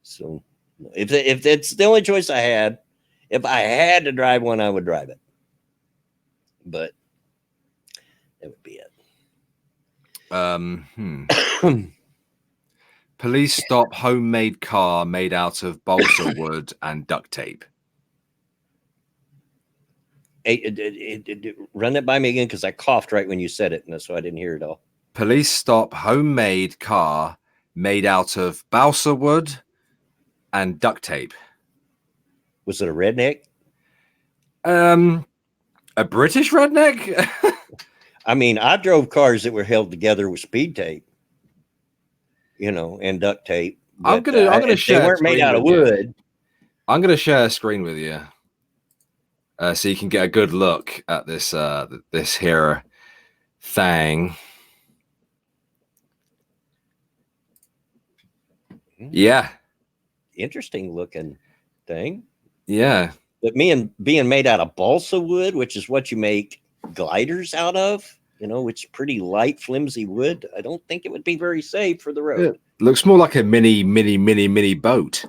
So, if that's the only choice I had, if I had to drive one, I would drive it. But that would be it. Police stop homemade car made out of balsa wood and duct tape. Run that by me again, because I coughed right when you said it, and that's why I didn't hear it all. Police stop homemade car made out of balsa wood and duct tape. Was it a redneck? A British redneck? I mean, I drove cars that were held together with speed tape, and duct tape. I'm gonna share. They weren't made out of wood. I'm gonna share a screen with you, so you can get a good look at this this here thing. Yeah, interesting looking thing. Yeah, but being made out of balsa wood, which is what you make gliders out of. which pretty light, flimsy wood. I don't think it would be very safe for the road. It looks more like a mini boat.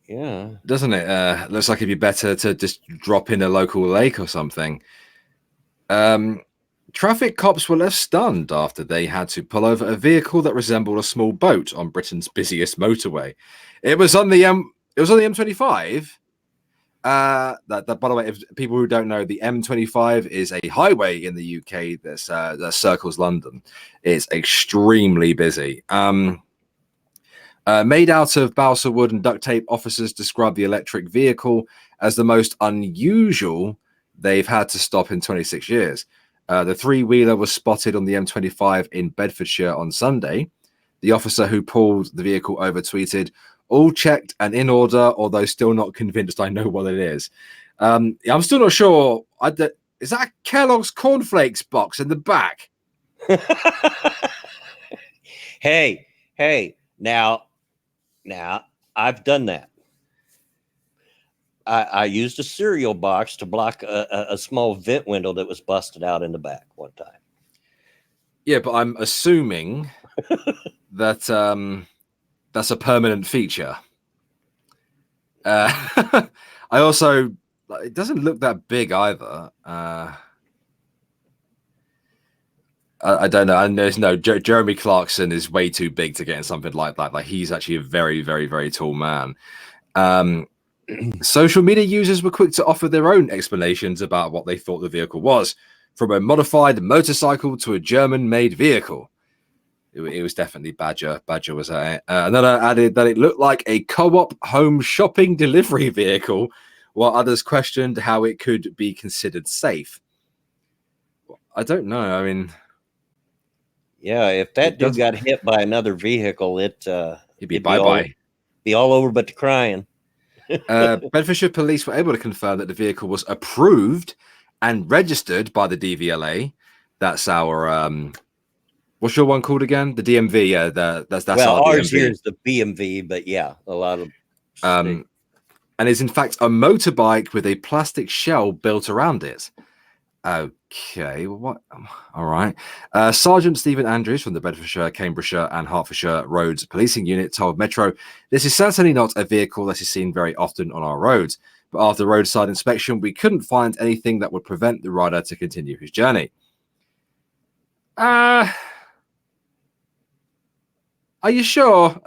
Yeah. Doesn't it? Looks like it'd be better to just drop in a local lake or something. Traffic cops were left stunned after they had to pull over a vehicle that resembled a small boat on Britain's busiest motorway. It was on the M25. That by the way, if people who don't know, the M25 is a highway in the UK that circles London. It's extremely busy. Made out of balsa wood and duct tape, officers described the electric vehicle as the most unusual they've had to stop in 26 years. The three-wheeler was spotted on the M25 in Bedfordshire on Sunday. The officer who pulled the vehicle over tweeted, "All checked and in order, although still not convinced I know what it is." I'm still not sure. Is that a Kellogg's cornflakes box in the back? Hey, now, I've done that. I used a cereal box to block a small vent window that was busted out in the back one time. Yeah, but I'm assuming that that's a permanent feature. I also, it doesn't look that big either. I don't know. I know Jeremy Clarkson is way too big to get in something like that. Like, he's actually a very, very, very tall man. Social media users were quick to offer their own explanations about what they thought the vehicle was, from a modified motorcycle to a German-made vehicle. It was definitely Badger. Badger was at it. Another added that it looked like a co-op home shopping delivery vehicle, while others questioned how it could be considered safe. I don't know. I mean, yeah, if that dude got hit by another vehicle, it'd be bye-bye. Be all over but the crying. Bedfordshire police were able to confirm that the vehicle was approved and registered by the DVLA. That's our what's your one called again? The DMV. Yeah, that's our ours DMV. Here is the BMV, but yeah, a lot of and is in fact a motorbike with a plastic shell built around it. Okay, what? All right. Sergeant Stephen Andrews from the Bedfordshire, Cambridgeshire and Hertfordshire Roads Policing Unit told Metro, "This is certainly not a vehicle that is seen very often on our roads, but after roadside inspection, we couldn't find anything that would prevent the rider to continue his journey." Are you sure?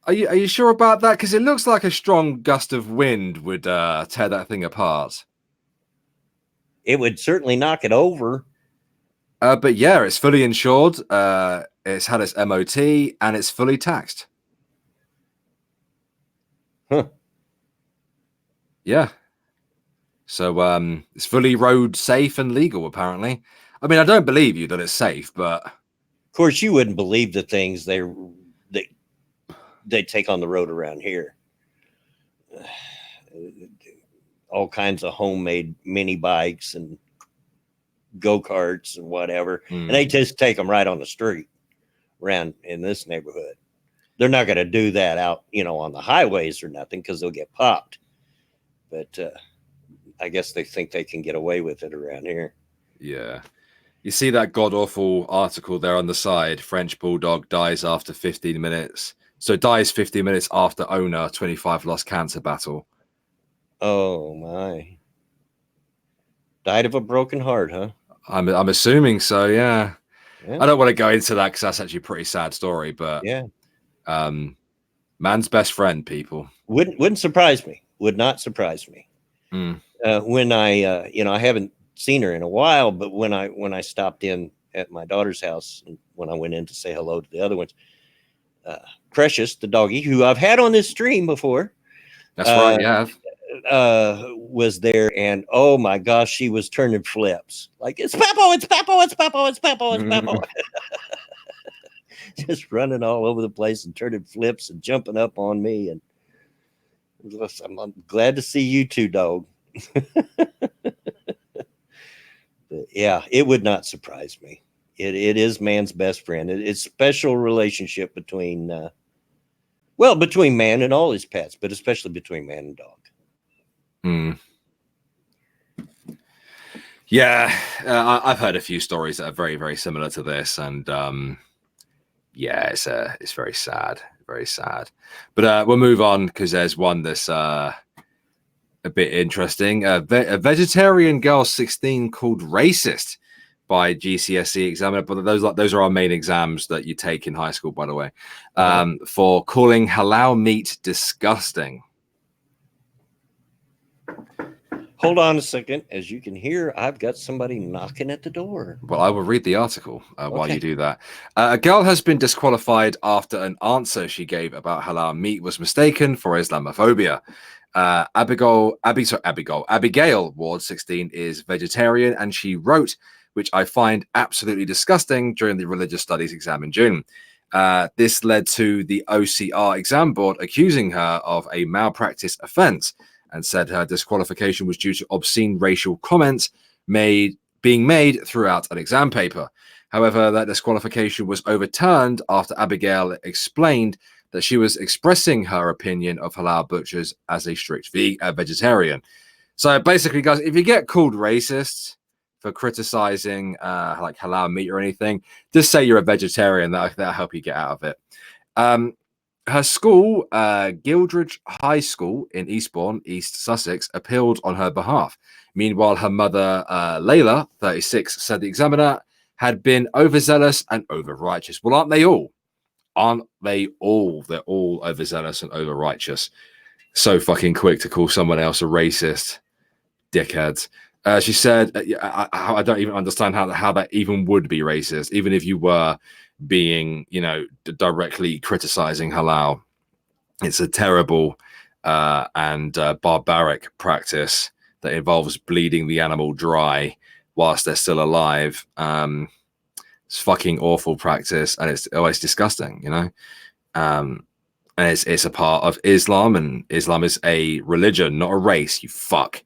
Are you sure about that? Because it looks like a strong gust of wind would tear that thing apart. It would certainly knock it over. But yeah, it's fully insured. It's had its MOT and it's fully taxed. Huh. Yeah. So it's fully road safe and legal, apparently. I mean, I don't believe you that it's safe, but of course you wouldn't believe the things they take on the road around here. All kinds of homemade mini bikes and go-karts and whatever. And they just take them right on the street around in this neighborhood. They're not going to do that out, on the highways or nothing, because they'll get popped. But I guess they think they can get away with it around here. Yeah. You see that god-awful article there on the side? French bulldog dies after 15 minutes. So dies 15 minutes after owner 25 lost cancer battle. Oh my! Died of a broken heart, huh? I'm assuming so. Yeah. I don't want to go into that because that's actually a pretty sad story. But yeah, man's best friend, people. Wouldn't surprise me. Would not surprise me. When I I haven't seen her in a while, but when I stopped in at my daughter's house and when I went in to say hello to the other ones. Precious, the doggy, who I've had on this stream before. That's right, yeah. Was there, and oh my gosh, she was turning flips. Like, it's Peppo, it's Peppo, it's Peppo, it's Peppo, it's Peppo. Just running all over the place and turning flips and jumping up on me. And I'm glad to see you too, dog. But yeah, it would not surprise me. It is man's best friend. It's a special relationship between man and all his pets, but especially between man and dog. Yeah, I've heard a few stories that are very, very similar to this, and yeah, it's very sad, very sad. But we'll move on because there's one that's a bit interesting. A vegetarian girl 16 called racist by GCSE examiner, but those are our main exams that you take in high school, by the way, for calling halal meat disgusting. Hold on a second. As you can hear, I've got somebody knocking at the door. Well, I will read the article while you do that. A girl has been disqualified after an answer she gave about halal meat was mistaken for Islamophobia. Abigail Ward, 16, is vegetarian, and she wrote, which I find absolutely disgusting, during the religious studies exam in June. This led to the OCR exam board accusing her of a malpractice offense, and said her disqualification was due to obscene racial comments being made throughout an exam paper. However, that disqualification was overturned after Abigail explained that she was expressing her opinion of halal butchers as a strict vegetarian. So basically, guys, if you get called racist for criticizing like halal meat or anything, just say you're a vegetarian. That'll help you get out of it. Her school, Guildridge High School in Eastbourne, East Sussex, appealed on her behalf. Meanwhile, her mother, Layla, 36, said the examiner had been overzealous and over-righteous. Well, aren't they all? Aren't they all? They're all overzealous and over-righteous. So fucking quick to call someone else a racist. Dickheads. She said, I don't even understand how that even would be racist, even if you were being, directly criticizing halal. It's a terrible and barbaric practice that involves bleeding the animal dry whilst they're still alive. It's fucking awful practice, and it's always disgusting, and it's a part of Islam, and Islam is a religion, not a race, you fuck.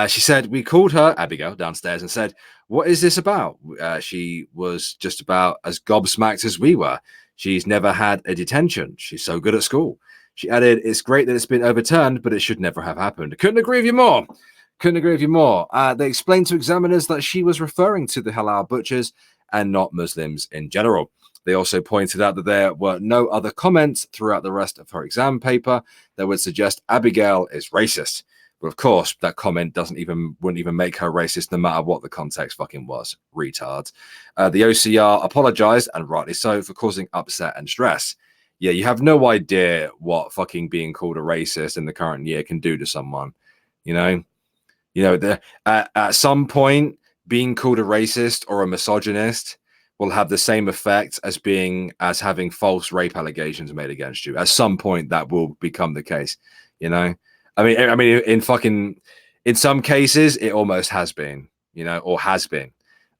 She said, we called her, Abigail, downstairs and said, what is this about? She was just about as gobsmacked as we were. She's never had a detention. She's so good at school. She added, it's great that it's been overturned, but it should never have happened. Couldn't agree with you more. Couldn't agree with you more. They explained to examiners that she was referring to the halal butchers and not Muslims in general. They also pointed out that there were no other comments throughout the rest of her exam paper that would suggest Abigail is racist. But of course, that comment wouldn't even make her racist, no matter what the context fucking was. Retards. The OCR apologized, and rightly so, for causing upset and stress. Yeah, you have no idea what fucking being called a racist in the current year can do to someone. At some point, being called a racist or a misogynist will have the same effect as having false rape allegations made against you. At some point, that will become the case. I mean, in some cases, it almost has been, or has been.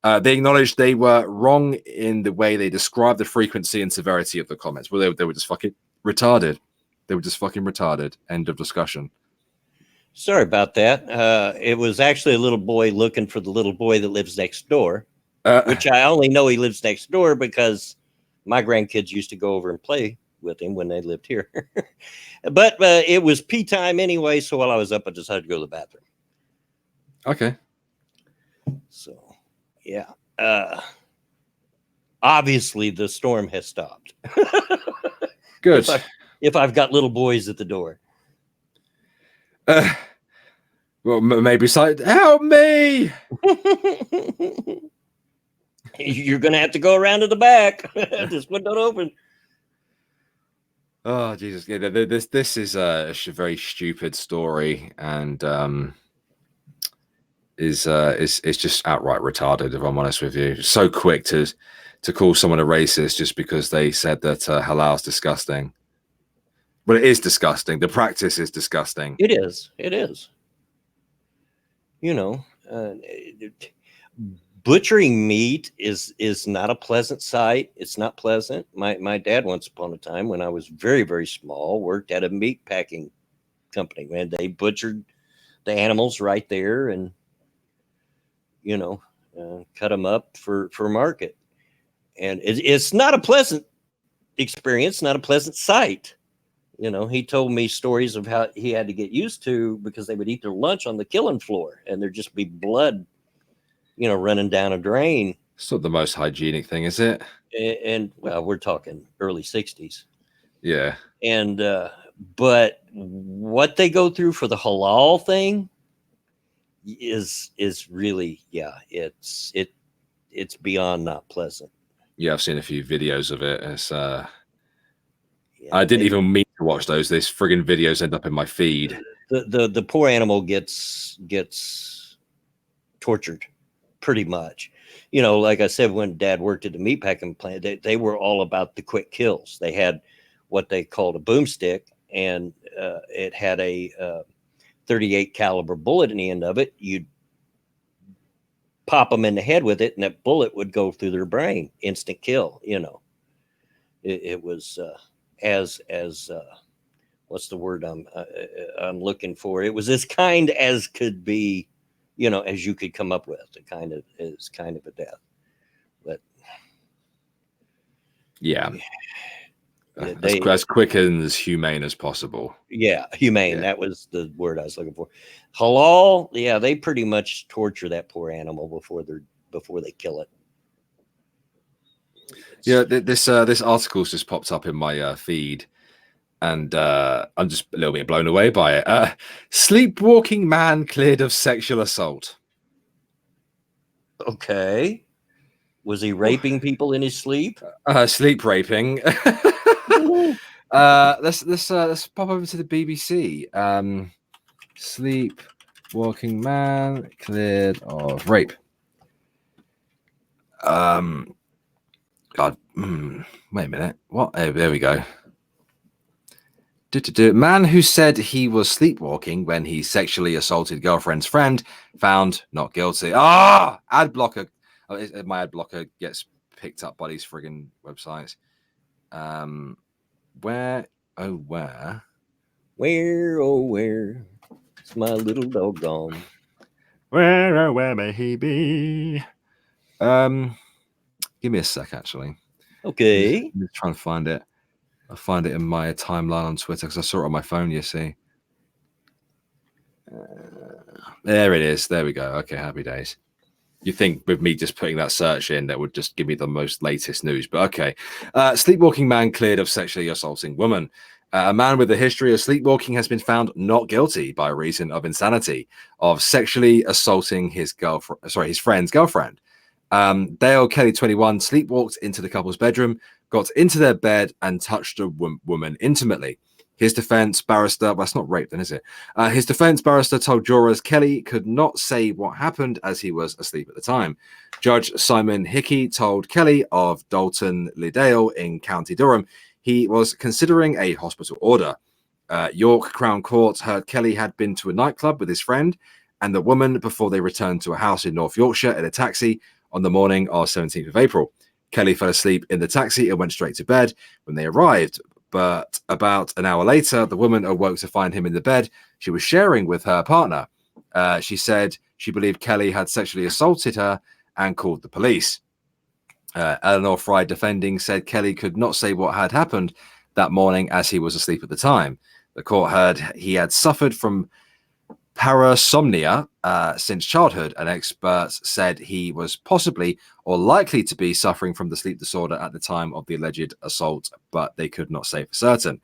They acknowledged they were wrong in the way they described the frequency and severity of the comments. Well, they were just fucking retarded. They were just fucking retarded. End of discussion. Sorry about that. It was actually a little boy looking for the little boy that lives next door, which I only know he lives next door because my grandkids used to go over and play with him when they lived here. But it was pee time anyway, so while I was up, I decided to go to the bathroom. Okay. So, yeah. Obviously, the storm has stopped. Good. If I've got little boys at the door. Well, maybe help me. You're going to have to go around to the back. This window open. Oh Jesus! Yeah, this is a very stupid story, and is just outright retarded. If I'm honest with you, so quick to call someone a racist just because they said that halal is disgusting. Well, it is disgusting. The practice is disgusting. It is. It is. Butchering meat is not a pleasant sight. It's not pleasant. My dad, once upon a time, when I was very, very small, worked at a meat packing company. Man, they butchered the animals right there and cut them up for market. And it's not a pleasant experience, not a pleasant sight. He told me stories of how he had to get used to because they would eat their lunch on the killing floor and there'd just be blood running down a drain. It's not the most hygienic thing, is it? And well, we're talking early 60s. Yeah. And but what they go through for the halal thing is really, it's beyond not pleasant. Yeah, I've seen a few videos of it. It's Yeah, I didn't even mean to watch those. These friggin' videos end up in my feed. The poor animal gets tortured pretty much. Like I said, when Dad worked at the meatpacking plant, they were all about the quick kills. They had what they called a boomstick, and it had a 38 caliber bullet in the end of it. You'd pop them in the head with it, and that bullet would go through their brain. Instant kill. It was as what's the word I'm looking for? It was as kind as could be, as you could come up with. It kind of a death, but yeah, as quick and as humane as possible. Yeah, humane. Yeah. That was the word I was looking for. Halal. Yeah, they pretty much torture that poor animal before they kill it. Yeah, this article's just popped up in my feed, and I'm just a little bit blown away by it. Sleepwalking man cleared of sexual assault. Okay. Was he raping people in his sleep? Sleep raping. Let's pop over to the BBC. Sleepwalking man cleared of rape. God, wait a minute. What? Oh, there we go. Man who said he was sleepwalking when he sexually assaulted girlfriend's friend found not guilty. Ad blocker. My ad blocker gets picked up by these friggin' websites. Where is my little dog gone? Where may he be? Give me a sec, actually. Okay. Let me try and find it. I'll find it in my timeline on Twitter because I saw it on my phone, you see. There it is. There we go. Okay, happy days. You think with me just putting that search in, that would just give me the most latest news. But okay. Sleepwalking man cleared of sexually assaulting woman. A man with a history of sleepwalking has been found not guilty by reason of insanity of sexually assaulting his friend's girlfriend. Dale Kelly, 21, sleepwalked into the couple's bedroom, got into their bed, and touched a woman intimately. His defense barrister, well, that's not rape then, is it? His defense barrister told jurors Kelly could not say what happened as he was asleep at the time. Judge Simon Hickey told Kelly of Dalton Lidale in County Durham he was considering a hospital order. York Crown Court heard Kelly had been to a nightclub with his friend and the woman before they returned to a house in North Yorkshire in a taxi on the morning of 17th of April. Kelly fell asleep in the taxi and went straight to bed when they arrived. But about an hour later, the woman awoke to find him in the bed she was sharing with her partner. She said she believed Kelly had sexually assaulted her and called the police. Eleanor Fry, defending, said Kelly could not say what had happened that morning as he was asleep at the time. The court heard he had suffered from parasomnia since childhood, and experts said he was possibly or likely to be suffering from the sleep disorder at the time of the alleged assault, but they could not say for certain.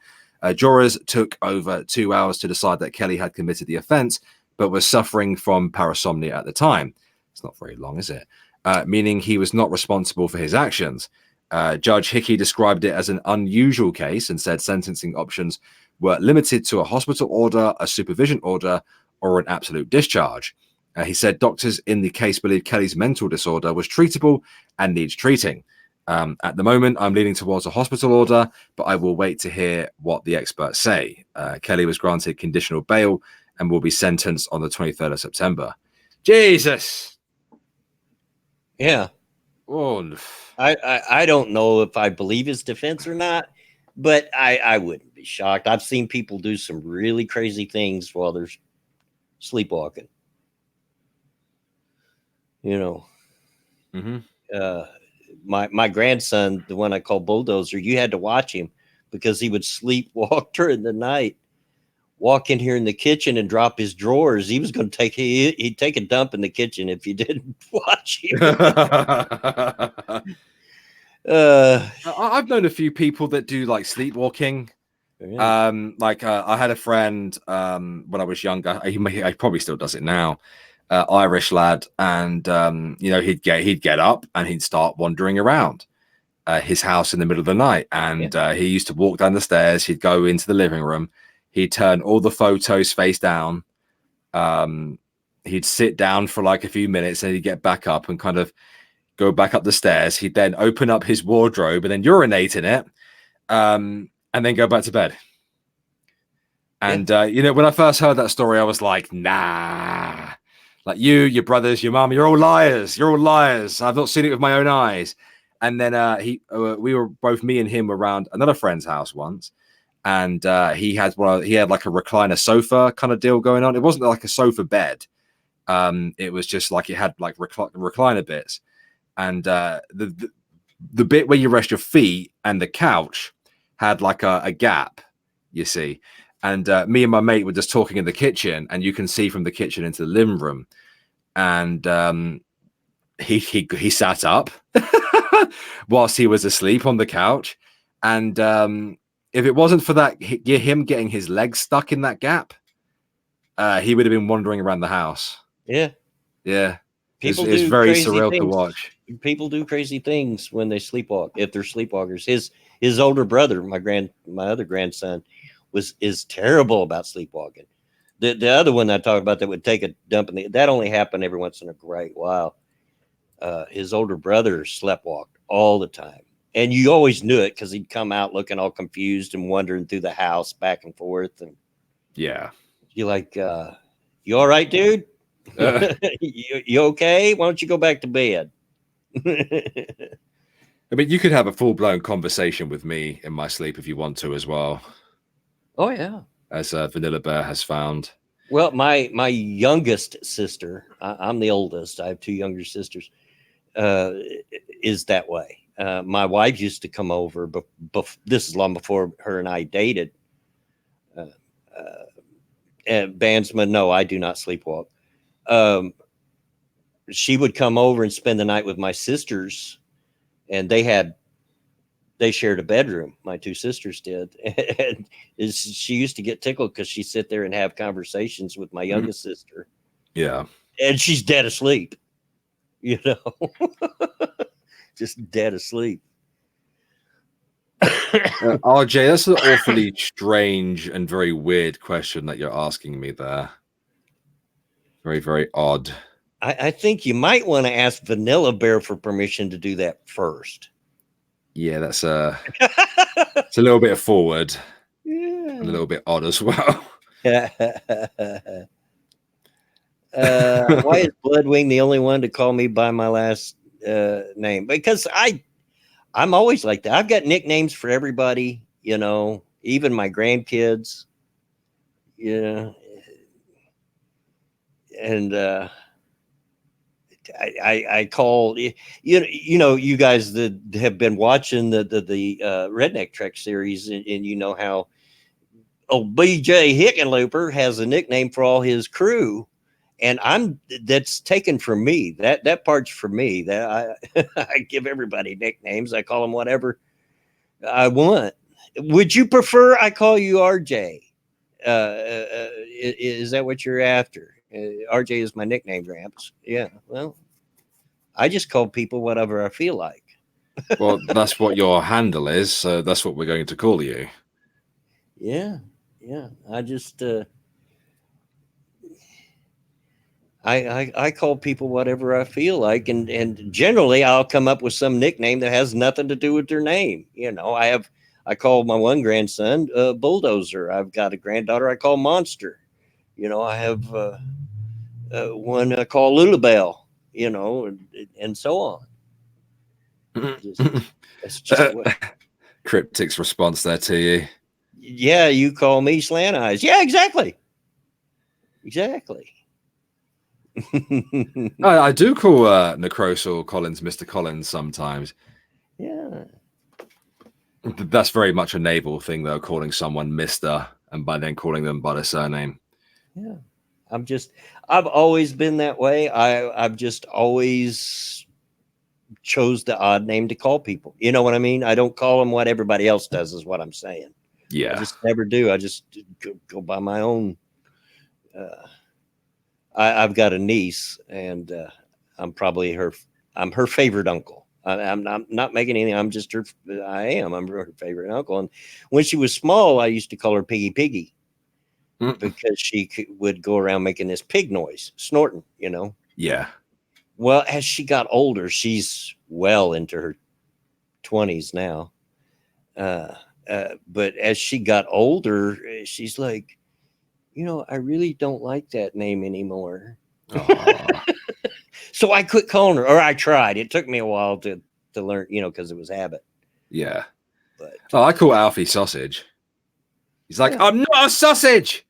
Jurors took over 2 hours to decide that Kelly had committed the offense, but was suffering from parasomnia at the time. It's not very long, is it? Meaning he was not responsible for his actions. Judge Hickey described it as an unusual case and said sentencing options were limited to a hospital order, a supervision order, or an absolute discharge. He said doctors in the case believe Kelly's mental disorder was treatable and needs treating. At the moment, I'm leaning towards a hospital order, but I will wait to hear what the experts say. Kelly was granted conditional bail and will be sentenced on the 23rd of September. Jesus! Yeah. Oh. I don't know if I believe his defense or not, but I wouldn't be shocked. I've seen people do some really crazy things while they're sleepwalking. Mm-hmm. My grandson, the one I call Bulldozer, you had to watch him because he would sleepwalk during the night walk in here in the kitchen and drop his drawers. He was going to he'd take a dump in the kitchen if you didn't watch him. I've known a few people that do like sleepwalking. Yeah. I had a friend when I was younger. He probably still does it now. Irish lad, and he'd get up and he'd start wandering around his house in the middle of the night, and he used to walk down the stairs. He'd go into the living room. He'd turn all the photos face down. He'd sit down for like a few minutes, and he'd get back up and kind of go back up the stairs. He'd then open up his wardrobe and then urinate in it, and then go back to bed. And when I first heard that story, I was like, nah. Like your brothers, your mom, you're all liars. You're all liars. I've not seen it with my own eyes. And then we were both, me and him, around another friend's house once, and he had like a recliner sofa kind of deal going on. It wasn't like a sofa bed. It was just like it had like recliner bits, and the bit where you rest your feet and the couch had like a gap, you see. And me and my mate were just talking in the kitchen, and you can see from the kitchen into the living room. And he sat up whilst he was asleep on the couch. And if it wasn't for that, him getting his legs stuck in that gap, he would have been wandering around the house. Yeah. It's very surreal to watch. People do crazy things when they sleepwalk, if they're sleepwalkers. His older brother, my other grandson, is terrible about sleepwalking. The other one I talked about that would take a dump that only happened every once in a great while. His older brother sleptwalked all the time, and you always knew it because he'd come out looking all confused and wandering through the house back and forth. And you're like, you all right, dude? You okay? Why don't you go back to bed? I mean, you could have a full-blown conversation with me in my sleep if you want to as well. Oh yeah, as Vanilla Bear has found. Well, my youngest sister, I'm the oldest. I have two younger sisters. Is that way. My wife used to come over, but this is long before her and I dated. Bandsman, no, I do not sleepwalk. She would come over and spend the night with my sisters, and they shared a bedroom. My two sisters did. And she used to get tickled because she'd sit there and have conversations with my youngest sister. Yeah. And she's dead asleep, just dead asleep. RJ, that's an awfully strange and very weird question that you're asking me there. Very, very odd. I think you might want to ask Vanilla Bear for permission to do that first. Yeah, that's it's a little bit forward, and a little bit odd as well. Why is Bloodwing the only one to call me by my last name? Because I'm always like that. I've got nicknames for everybody, even my grandkids. And I call you guys that have been watching the Redneck Trek series, and you know how BJ Hickenlooper has a nickname for all his crew, and that's taken from me. That part's for me. That I give everybody nicknames. I call them whatever I want. Would you prefer I call you RJ? Is that what you're after? RJ is my nickname, Gramps. Yeah, well, I just call people whatever I feel like. Well, that's what your handle is, so that's what we're going to call you. Yeah. I just I call people whatever I feel like, and generally I'll come up with some nickname that has nothing to do with their name. I call my one grandson Bulldozer. I've got a granddaughter I call Monster. I have one I call Lulabelle, and so on. That's just Cryptic's response there to you. Yeah, you call me Slant Eyes. Yeah, exactly. I do call Necrosal Collins Mr. Collins sometimes. Yeah. That's very much a naval thing, though, calling someone Mr. and by then calling them by their surname. Yeah. I've always been that way. I've just always chose the odd name to call people. You know what I mean? I don't call them what everybody else does, is what I'm saying. Yeah. I just never do. I just go by my own. I've got a niece, and I'm her favorite uncle. I'm not making anything. I'm her favorite uncle. And when she was small, I used to call her Piggy Piggy because she would go around making this pig noise, snorting, you know? Yeah. Well, as she got older, she's well into her 20s now. But as she got older, she's like, I really don't like that name anymore. So I quit calling her, or I tried. It took me a while to learn, because it was habit. Yeah. But I call Alfie Sausage. He's like, I'm not a sausage.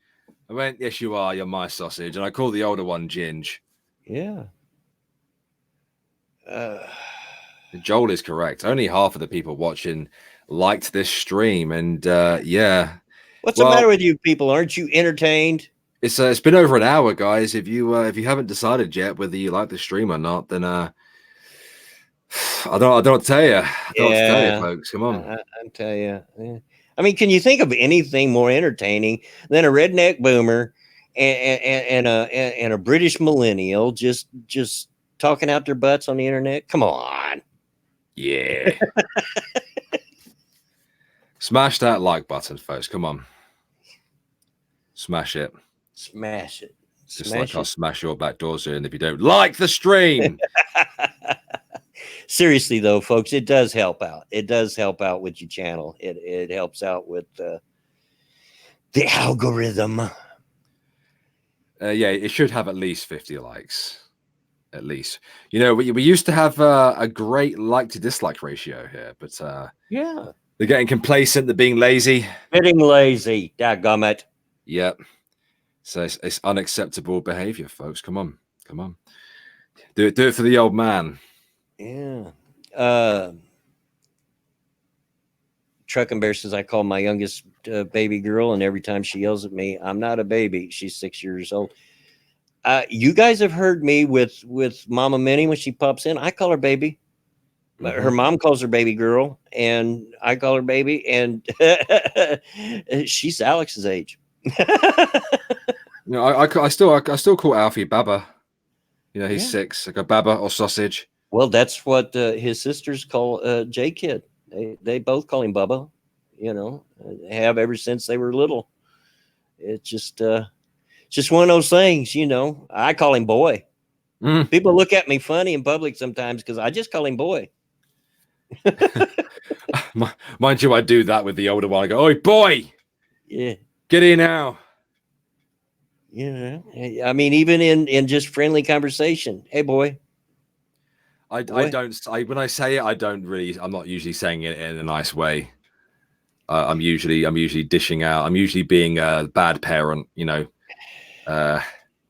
I went, yes, you are. You're my sausage. And I call the older one Ginge. Yeah. Joel is correct. Only half of the people watching liked this stream. And yeah. What's the matter with you people? Aren't you entertained? It's been over an hour, guys. If you haven't decided yet whether you like the stream or not, then I don't tell you. I don't tell you, folks. Come on. I tell you. Yeah. I mean, can you think of anything more entertaining than a redneck boomer and a British millennial just talking out their butts on the internet? Come on. Yeah. Smash that like button, folks. Come on. Smash it. Smash it. Just like I'll smash your back doors in if you don't like the stream. Seriously, though, folks, it does help out. It does help out with your channel. It helps out with the algorithm. Yeah, it should have at least 50 likes. At least. We used to have a great like to dislike ratio here, but yeah, they're getting complacent. They're being lazy. Getting lazy. Dadgummit. Yep. So it's unacceptable behavior, folks. Come on. Do it for the old man. Yeah. Truck and Bear says, I call my youngest baby girl, and every time she yells at me, I'm not a baby. She's 6 years old. You guys have heard me with Mama Minnie when she pops in. I call her baby. Mm-hmm. Her mom calls her baby girl, and I call her baby, and she's Alex's age. I still call Alfie Baba. He's 6. I go Baba or sausage. Well, that's what his sisters call J Kid. They both call him Bubba. Have ever since they were little. It's just one of those things. I call him boy. People look at me funny in public sometimes because I just call him boy. Mind you, I do that with the older one. I go, "Oi, boy, yeah, get in now." Yeah, I mean, even in just friendly conversation, hey, boy. When I say it, I'm not usually saying it in a nice way. I'm usually dishing out. I'm usually being a bad parent,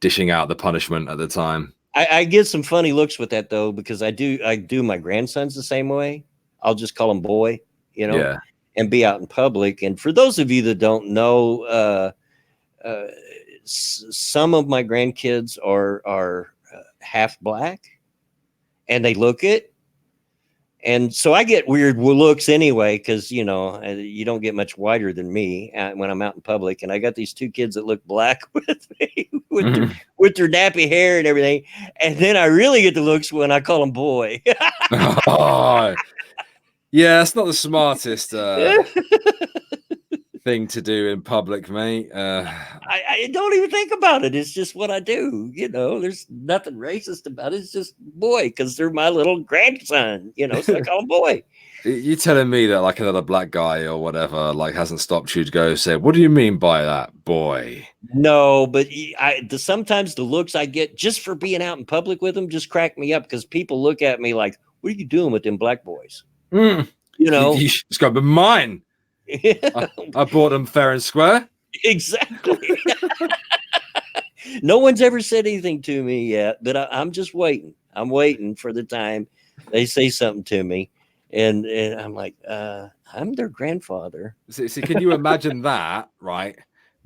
dishing out the punishment at the time. I get some funny looks with that though, because I do my grandsons the same way. I'll just call him boy, and be out in public. And for those of you that don't know, some of my grandkids are half black, and they look it. And so I get weird looks anyway, because, you don't get much whiter than me when I'm out in public. And I got these 2 kids that look black with me, with their nappy hair and everything. And then I really get the looks when I call them boy. Yeah, it's not the smartest thing to do in public, mate. I don't even think about it. It's just what I do. There's nothing racist about it. It's just boy, because they're my little grandson, so I call them boy. You telling me that like another black guy or whatever hasn't stopped you to go say, what do you mean by that, boy? No, but sometimes the looks I get just for being out in public with them just crack me up, because people look at me like, what are you doing with them black boys? It's got to be mine. I bought them fair and square. Exactly. No one's ever said anything to me yet, but I'm just waiting. I'm waiting for the time they say something to me, and I'm like, I'm their grandfather. See, can you imagine that, right?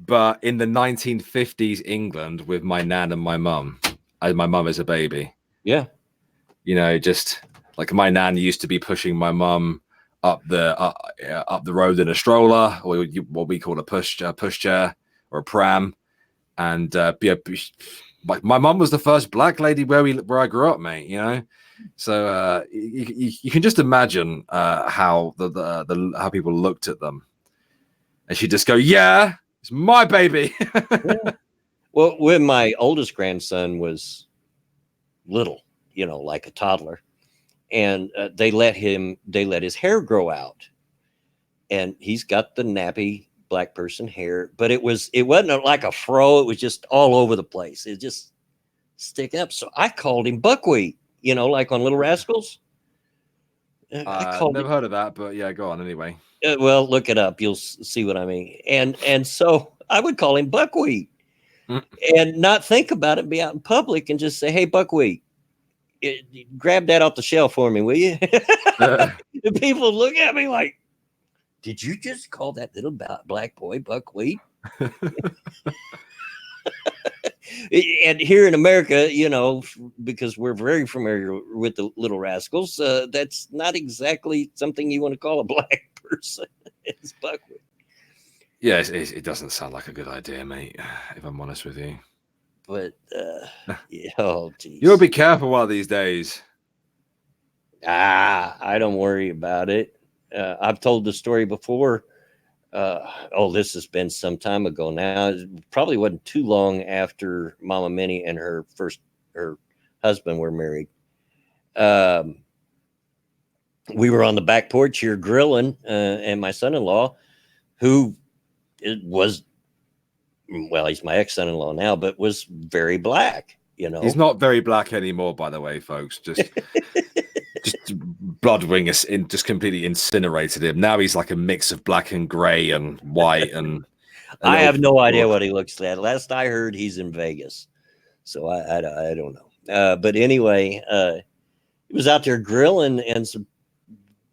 but in the 1950s England with my nan and my mum, my mum as a baby. Yeah. You know, just like my nan used to be pushing my mum up the road in a stroller, or what we call a push chair or a pram, and my mum was the first black lady where I grew up, mate. You know, so you can just imagine how how people looked at them, and she'd just go, "Yeah, it's my baby." Yeah. Well, when my oldest grandson was little, you know, like a toddler, and they let his hair grow out, and he's got the nappy black person hair, but it wasn't like a fro. It was just all over the place. It just stick up. So I called him Buckwheat, you know, like on Little Rascals. Never heard of that, but yeah, go on anyway. Well, look it up. You'll see what I mean. And so I would call him Buckwheat and not think about it, be out in public and just say, "Hey, Buckwheat, grab that off the shelf for me, will you?" And people look at me like, "Did you just call that little black boy Buckwheat?" And here in America, you know, because we're very familiar with the Little Rascals, that's not exactly something you want to call a black person. It's Buckwheat. Yeah, it doesn't sound like a good idea, mate, if I'm honest with you. But, yeah, oh, geez. You'll be careful one of these days. I don't worry about it. I've told the story before. This has been some time ago now. It probably wasn't too long after Mama Minnie and her husband were married. We were on the back porch here grilling, and my son-in-law, who was, well, he's my ex-son-in-law now, but was very black, you know. He's not very black anymore, by the way, folks. Just Bloodwing just completely incinerated him. Now he's like a mix of black and gray and white. And I have no idea what he looks like. Last I heard, he's in Vegas, so I don't know. But anyway, he was out there grilling, and some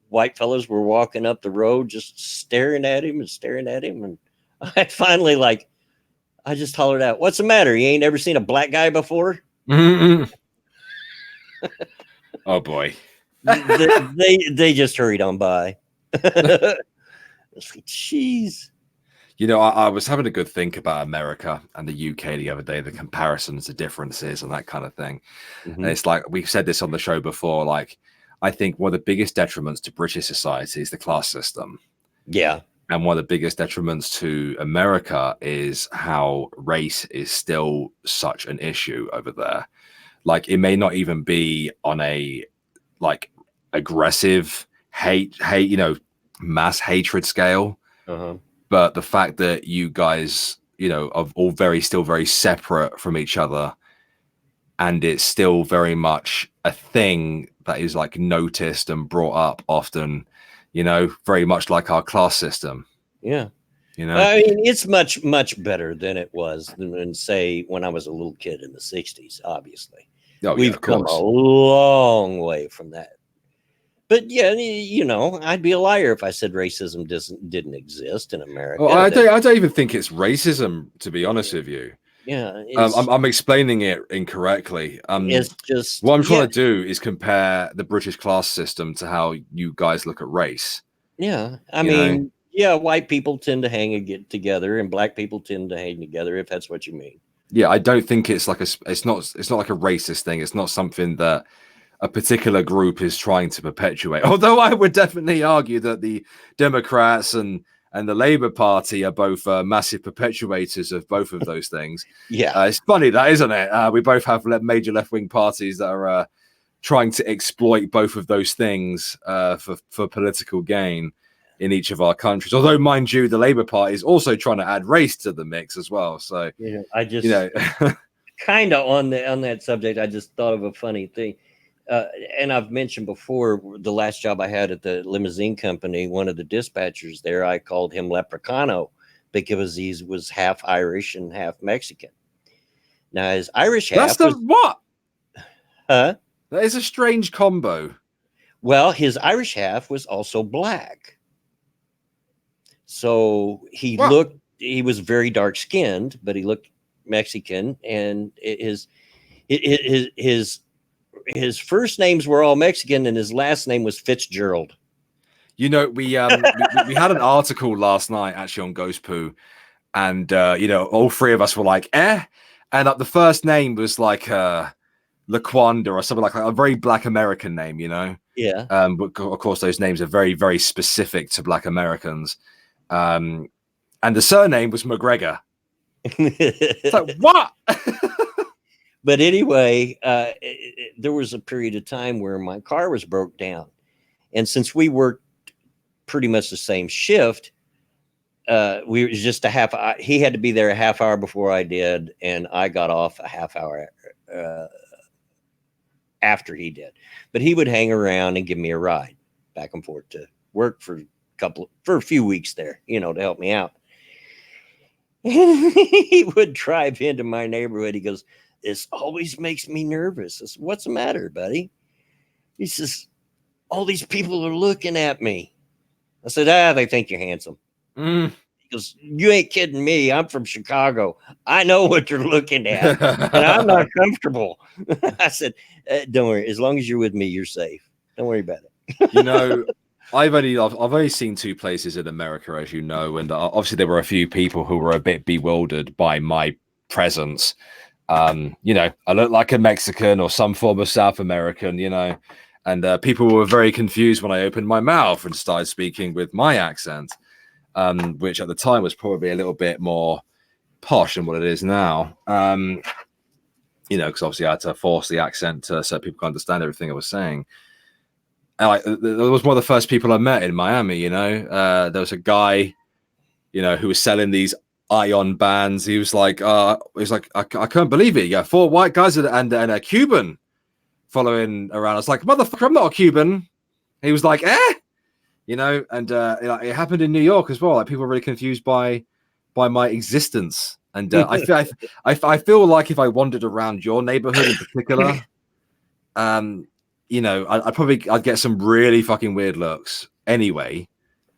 white fellows were walking up the road, just staring at him. And I finally, I just hollered out, "What's the matter? You ain't ever seen a black guy before?" Oh boy. they just hurried on by. Jeez. You know, I was having a good think about America and the UK the other day, the comparisons, the differences, and that kind of thing. Mm-hmm. And it's like, we've said this on the show before, like, I think one of the biggest detriments to British society is the class system. Yeah. And one of the biggest detriments to America is how race is still such an issue over there. Like, it may not even be on a, like, aggressive hate, you know, mass hatred scale. But the fact that you guys, you know, are all still very separate from each other, and it's still very much a thing that is like noticed and brought up often, you know, very much like our class system. Yeah. You know, I mean, it's much, much better than it was than say when I was a little kid in the 60s, obviously. We've come a long way from that. But yeah, you know, I'd be a liar if I said racism didn't exist in America. Oh, I don't even think it's racism, to be honest with you. Yeah, I'm explaining it incorrectly. It's just what I'm trying to do is compare the British class system to how you guys look at race. Yeah, I mean, yeah, white people tend to hang together, and black people tend to hang together, if that's what you mean. Yeah, I don't think it's like it's not like a racist thing. It's not something that a particular group is trying to perpetuate. Although I would definitely argue that the Democrats and the Labour Party are both massive perpetuators of both of those things. Yeah, it's funny that, isn't it? We both have major left-wing parties that are trying to exploit both of those things for political gain in each of our countries. Although, mind you, the Labour Party is also trying to add race to the mix as well. So, yeah, I just, you know, kind of on that subject, I just thought of a funny thing. And I've mentioned before, the last job I had at the limousine company, one of the dispatchers there, I called him Leprechauno because he was half Irish and half Mexican. Now, his Irish half what? Huh? That is a strange combo. Well, his Irish half was also black. So he looked he was very dark skinned, but he looked Mexican, and his first names were all Mexican, and his last name was Fitzgerald. You know, we had an article last night actually on Ghost Poo, and you know, all three of us were like, eh, and the first name was like Laquanda or something like a very Black American name, you know. Yeah. But of course, those names are very, very specific to Black Americans. And the surname was McGregor. It's like, what? But anyway, there was a period of time where my car was broke down, and since we worked pretty much the same shift, we were just a half. He had to be there a half hour before I did, and I got off a half hour after he did. But he would hang around and give me a ride back and forth to work for a few weeks there, you know, to help me out. He would drive into my neighborhood. He goes, "This always makes me nervous." I said, "What's the matter, buddy?" He says, "All these people are looking at me." I said, "They think you're handsome." Mm. He goes, "You ain't kidding me. I'm from Chicago. I know what you're looking at, and I'm not comfortable." I said, "Don't worry. As long as you're with me, you're safe. Don't worry about it." You know, I've only seen two places in America, as you know, and obviously there were a few people who were a bit bewildered by my presence. You know, I look like a Mexican or some form of South American, you know, and people were very confused when I opened my mouth and started speaking with my accent, which at the time was probably a little bit more posh than what it is now. You know, because obviously I had to force the accent so people could understand everything I was saying. And there was one of the first people I met in Miami, you know. There was a guy, you know, who was selling these Ion bands. He was like, I couldn't believe it. Yeah, 4 white guys and a Cuban following around. I was like, motherfucker, I'm not a Cuban. He was like, eh, you know, and it happened in New York as well. Like people were really confused by my existence. And I feel like if I wandered around your neighborhood in particular, you know, I'd get some really fucking weird looks anyway.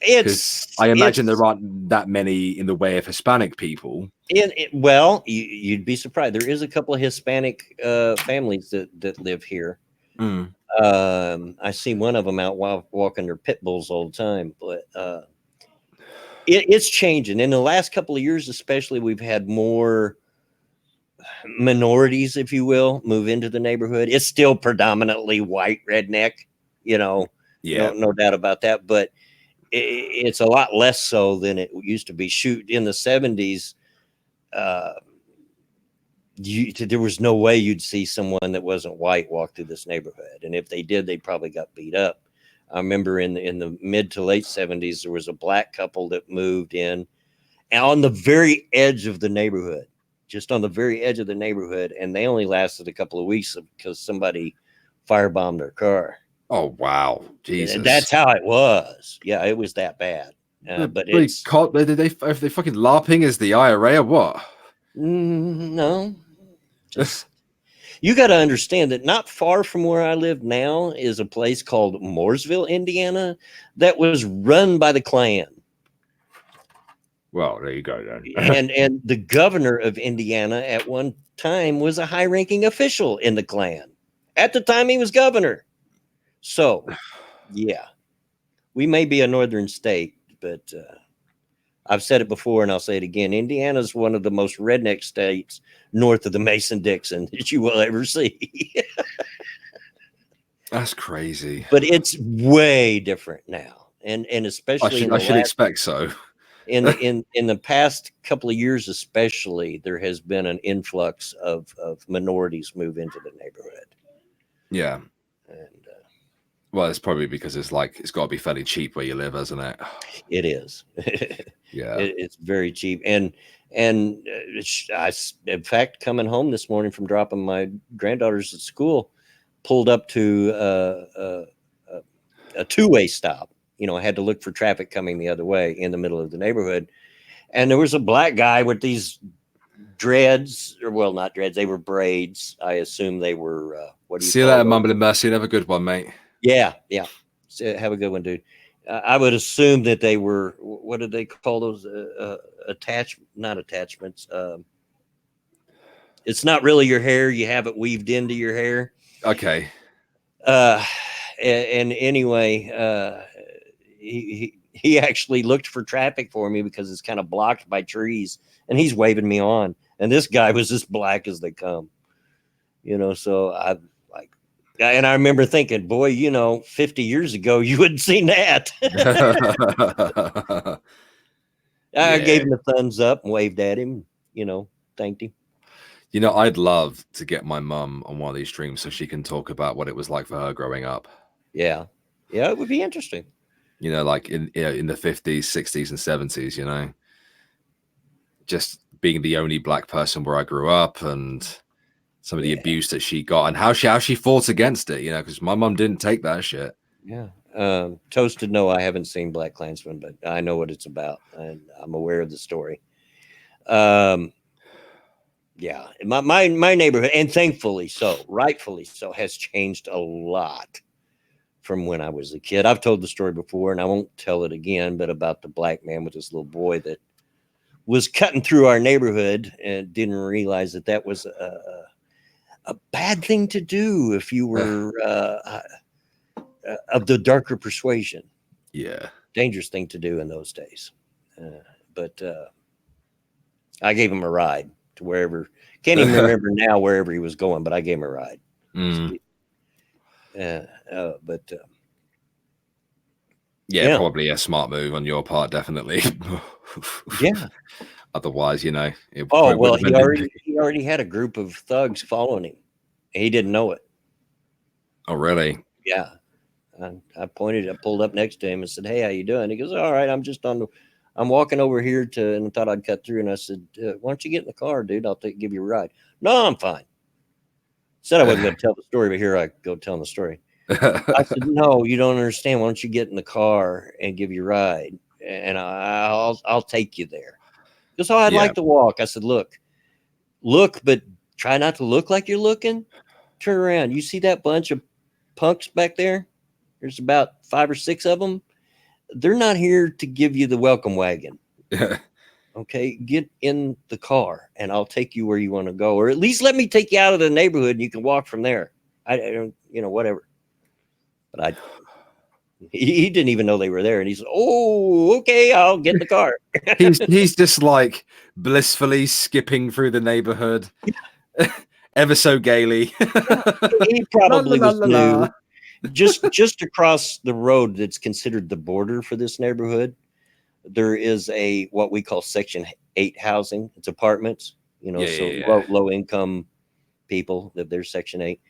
I imagine there aren't that many in the way of Hispanic people. Well, you'd be surprised. There is a couple of Hispanic families that live here. Mm. I see one of them out walking their pit bulls all the time, but it's changing. In the last couple of years, especially, we've had more minorities, if you will, move into the neighborhood. It's still predominantly white redneck, you know, yeah, no doubt about that, but it's a lot less so than it used to be. Shoot, in the 70s, there was no way you'd see someone that wasn't white walk through this neighborhood, and if they did, they probably got beat up. I remember in the mid to late 70s, there was a black couple that moved in on the very edge of the neighborhood, just on the very edge of the neighborhood, and they only lasted a couple of weeks because somebody firebombed their car. Oh wow, Jesus! And that's how it was. Yeah, it was that bad. But it's they fucking LARPing as the IRA or what? No, just you got to understand that not far from where I live now is a place called Mooresville, Indiana, that was run by the Klan. Well, there you go then. and the governor of Indiana at one time was a high-ranking official in the Klan. At the time he was governor. So, yeah, we may be a northern state, but I've said it before and I'll say it again. Indiana is one of the most redneck states north of the Mason-Dixon that you will ever see. That's crazy. But it's way different now. And especially I should expect so. In the past couple of years, especially, there has been an influx of minorities move into the neighborhood. Yeah. And well, it's probably because it's got to be fairly cheap where you live, hasn't it? It is. Yeah. It's very cheap. And I, in fact, coming home this morning from dropping my granddaughters at school, pulled up to a two-way stop. You know, I had to look for traffic coming the other way in the middle of the neighborhood. And there was a black guy with these dreads, or well, not dreads, they were braids. I assume they were, what do you see you later, Mumbling Mercy. Have a good one, mate. Yeah. So have a good one, dude. I would assume that they were, what did they call those? Not attachments. It's not really your hair. You have it weaved into your hair. Okay. Uh, and anyway, he actually looked for traffic for me because it's kind of blocked by trees, and he's waving me on. And this guy was as black as they come, So I like, and I remember thinking, boy, 50 years ago you wouldn't seen that. I gave him a thumbs up and waved at him, thanked him. I'd love to get my mum on one of these streams so she can talk about what it was like for her growing up. Yeah, it would be interesting. Like in the 50s, 60s, and 70s. Just being the only black person where I grew up, and some of the abuse that she got, and how she fought against it. Because my mum didn't take that shit. Yeah. Toasted. No, I haven't seen Black Klansman, but I know what it's about, and I'm aware of the story. Yeah, my neighborhood, and thankfully so, rightfully so, has changed a lot from when I was a kid. I've told the story before, and I won't tell it again, but about the black man with this little boy that was cutting through our neighborhood and didn't realize that was a bad thing to do if you were of the darker persuasion. Yeah, dangerous thing to do in those days. But I gave him a ride to wherever. Can't even remember now wherever he was going, but I gave him a ride. Yeah, probably a smart move on your part, definitely. Yeah. Otherwise, he already had a group of thugs following him. He didn't know it. Oh, really? Yeah. I pulled up next to him and said, "Hey, how you doing?" He goes, "All right, I'm walking over here and I thought I'd cut through." And I said, "Why don't you get in the car, dude? I'll give you a ride." "No, I'm fine." Said I wasn't going to tell the story, but here I go telling the story. I said, "No, you don't understand. Why don't you get in the car and give you a ride, and I'll take you there." He goes, "Oh, I'd like to walk." I said, look, but try not to look like you're looking. Turn around. You see that bunch of punks back there? There's about 5 or 6 of them. They're not here to give you the welcome wagon. Okay, get in the car and I'll take you where you want to go, or at least let me take you out of the neighborhood and you can walk from there. I don't, whatever. But he didn't even know they were there, and he said, "Oh, okay, I'll get in the car." he's just like blissfully skipping through the neighborhood, ever so gaily. He probably was new. Just across the road, that's considered the border for this neighborhood, there is what we call Section 8 housing. It's apartments, low income people live there, Section 8.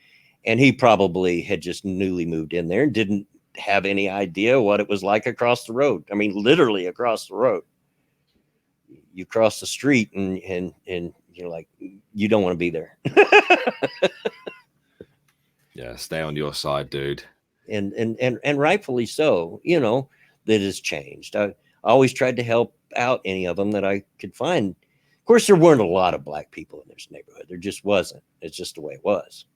And he probably had just newly moved in there and didn't have any idea what it was like across the road. I mean, literally across the road. You cross the street and you're like, you don't want to be there. Yeah, stay on your side, dude. And rightfully so, that has changed. I always tried to help out any of them that I could find. Of course, there weren't a lot of black people in this neighborhood. There just wasn't. It's just the way it was.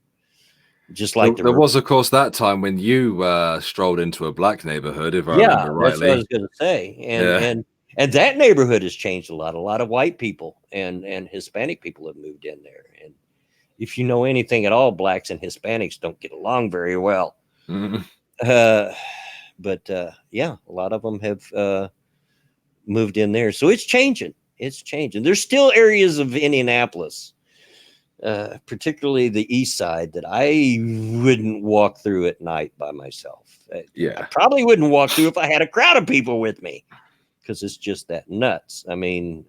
Just like there was, of course, that time when you strolled into a black neighborhood, if I remember rightly. That's what I was going to say. And that neighborhood has changed a lot. A lot of white people and Hispanic people have moved in there. And if you know anything at all, blacks and Hispanics don't get along very well. Mm-hmm. But a lot of them have moved in there. So it's changing. It's changing. There's still areas of Indianapolis, particularly the east side, that I wouldn't walk through at night by myself. I probably wouldn't walk through if I had a crowd of people with me, because it's just that nuts. I mean,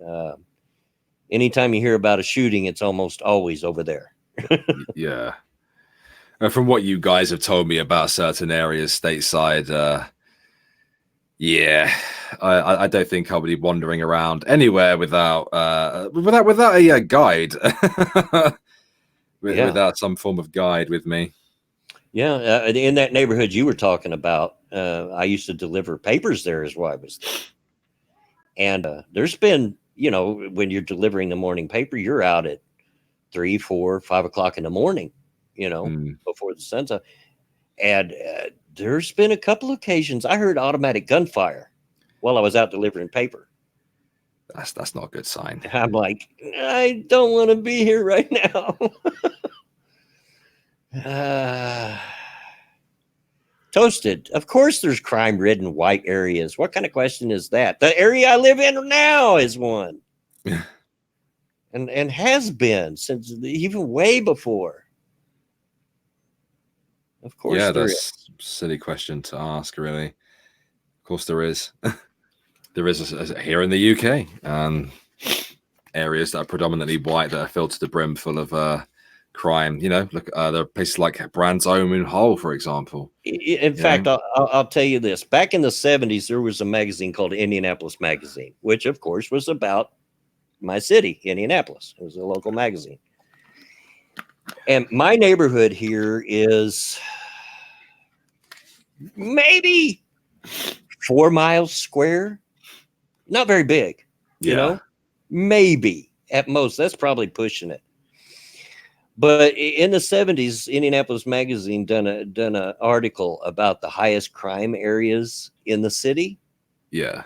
anytime you hear about a shooting, it's almost always over there. Yeah. From what you guys have told me about certain areas stateside, I don't think I would be wandering around anywhere without a guide, without some form of guide with me. Yeah, in that neighborhood you were talking about, I used to deliver papers there as well. I was there. And there's been, when you're delivering the morning paper, you're out at 3, 4, 5 o'clock in the morning, before the sun's up. And there's been a couple occasions I heard automatic gunfire while I was out delivering paper. That's not a good sign. I'm like, I don't want to be here right now. Toasted. Of course, there's crime-ridden white areas. What kind of question is that? The area I live in now is one, and has been since even way before. Of course, Yeah, there that's is. a silly question to ask, really. Of course, there is. There is here in the UK, areas that are predominantly white that are filled to the brim full of crime. You know, look, there are places like Brands Home in Hull, for example. In fact, I'll tell you this. Back in the 70s, there was a magazine called Indianapolis Magazine, which, of course, was about my city, Indianapolis. It was a local magazine. And my neighborhood here is maybe 4 miles square. Not very big, you know, maybe at most. That's probably pushing it. But in the 70s, Indianapolis Magazine done an article about the highest crime areas in the city. Yeah.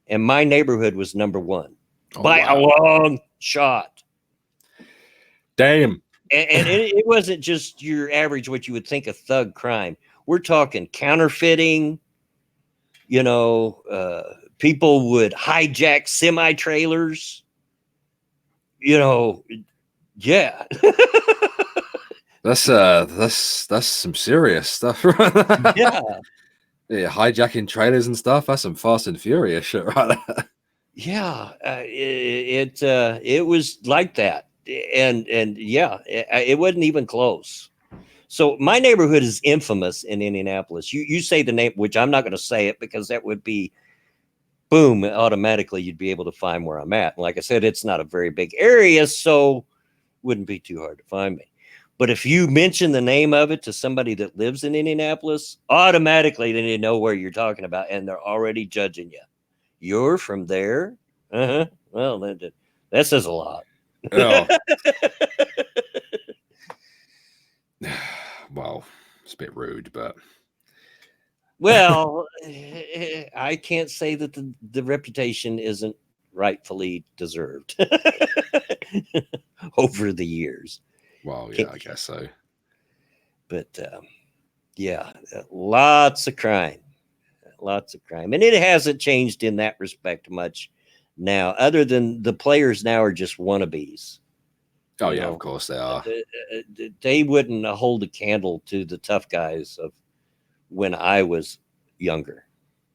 And my neighborhood was number one by a long shot. Damn. And it wasn't just your average, what you would think a thug crime. We're talking counterfeiting, you know, people would hijack semi-trailers, you know, yeah. That's some serious stuff. Yeah. Yeah, hijacking trailers and stuff. That's some Fast and Furious shit right there. Yeah, it was like that. And yeah, it wasn't even close. So my neighborhood is infamous in Indianapolis. You say the name, which I'm not going to say it because that would be boom, automatically you'd be able to find where I'm at. And like I said, it's not a very big area, so wouldn't be too hard to find me. But if you mention the name of it to somebody that lives in Indianapolis, automatically they know where you're talking about, and they're already judging you. You're from there? Uh-huh. Well, that says a lot. Oh. Well, it's a bit rude, but well, I can't say that the reputation isn't rightfully deserved over the years. Well, yeah, I guess so. But yeah, lots of crime, and it hasn't changed in that respect much now, other than the players now are just wannabes. Oh yeah, of course they are. They wouldn't hold a candle to the tough guys of when I was younger.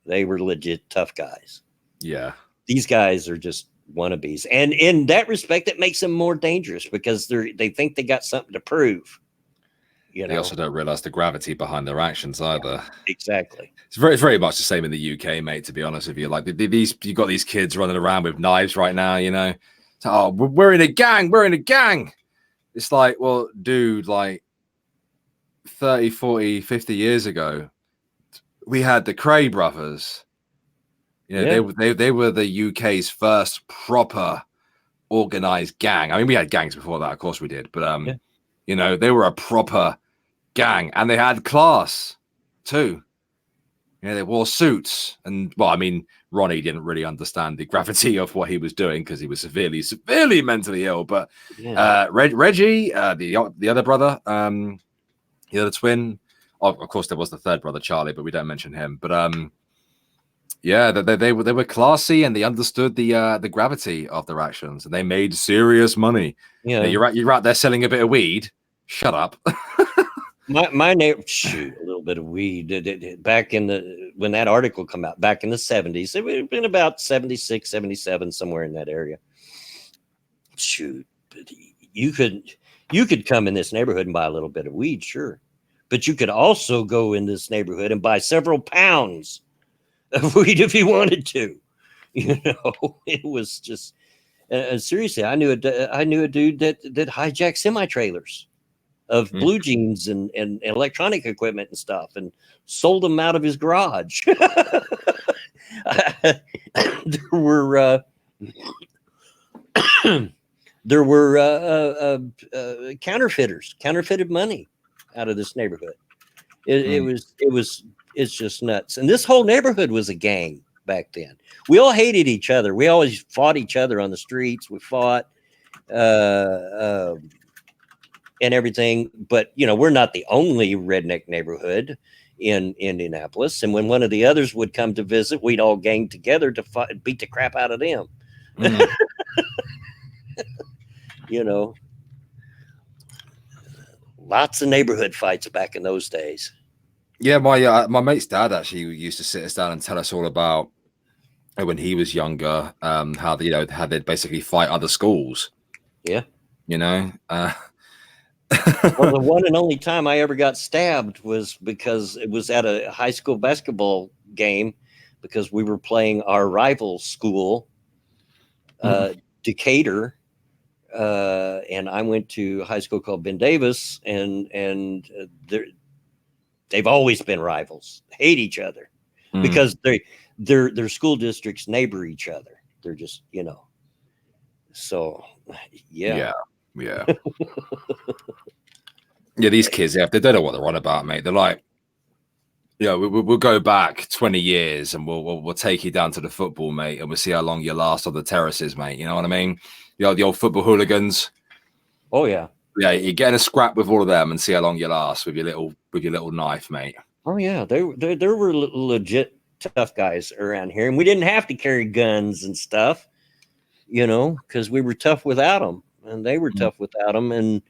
They were legit tough guys. Yeah. These guys are just wannabes. And in that respect, it makes them more dangerous because they think they got something to prove. You know? They also don't realize the gravity behind their actions either. Yeah, exactly. It's very much the same in the UK, mate, to be honest with you. Like you got these kids running around with knives right now, you know. So, oh, we're in a gang. It's like, well, dude, like 30, 40, 50 years ago, we had the Cray brothers. You know, they were the UK's first proper organized gang. I mean, we had gangs before that, of course we did, but you know, they were a proper gang, and they had class too. You know, they wore suits, and well, I mean, Ronnie didn't really understand the gravity of what he was doing because he was severely mentally ill. But Reggie, the other brother, the other twin, of course, there was the third brother, Charlie, but we don't mention him. But yeah, they were classy, and they understood the gravity of their actions, and they made serious money. Yeah, you're out there selling a bit of weed. Shut up. My neighbor, shoot, a little bit of weed back in when that article come out back in the 70s. It would have been about 76, 77, somewhere in that area. Shoot, but you could come in this neighborhood and buy a little bit of weed, sure, but you could also go in this neighborhood and buy several pounds of weed if you wanted to. You know, it was just seriously. I knew a dude that hijacked semi-trailers of blue jeans and electronic equipment and stuff, and sold them out of his garage. There were counterfeiters, counterfeited money out of this neighborhood. It's just nuts. And this whole neighborhood was a gang back then. We all hated each other. We always fought each other on the streets. We fought and everything. But we're not the only redneck neighborhood in Indianapolis. And when one of the others would come to visit, we'd all gang together to beat the crap out of them. Lots of neighborhood fights back in those days. Yeah, my mate's dad actually used to sit us down and tell us all about when he was younger, how how they'd basically fight other schools. Yeah. Well, the one and only time I ever got stabbed was because it was at a high school basketball game, because we were playing our rival school, Decatur, and I went to a high school called Ben Davis, and they've always been rivals, hate each other, because their school districts neighbor each other. They're just so yeah. Yeah, these kids, they don't know what they're on about, mate. They're like, we'll go back 20 years and we'll take you down to the football, mate, and we'll see how long you last on the terraces, mate. You know what I mean? The old football hooligans. Oh yeah. Yeah, you get in a scrap with all of them and see how long you last with your little knife, mate. Oh yeah, there were legit tough guys around here, and we didn't have to carry guns and stuff, because we were tough without them, and they were tough without them, and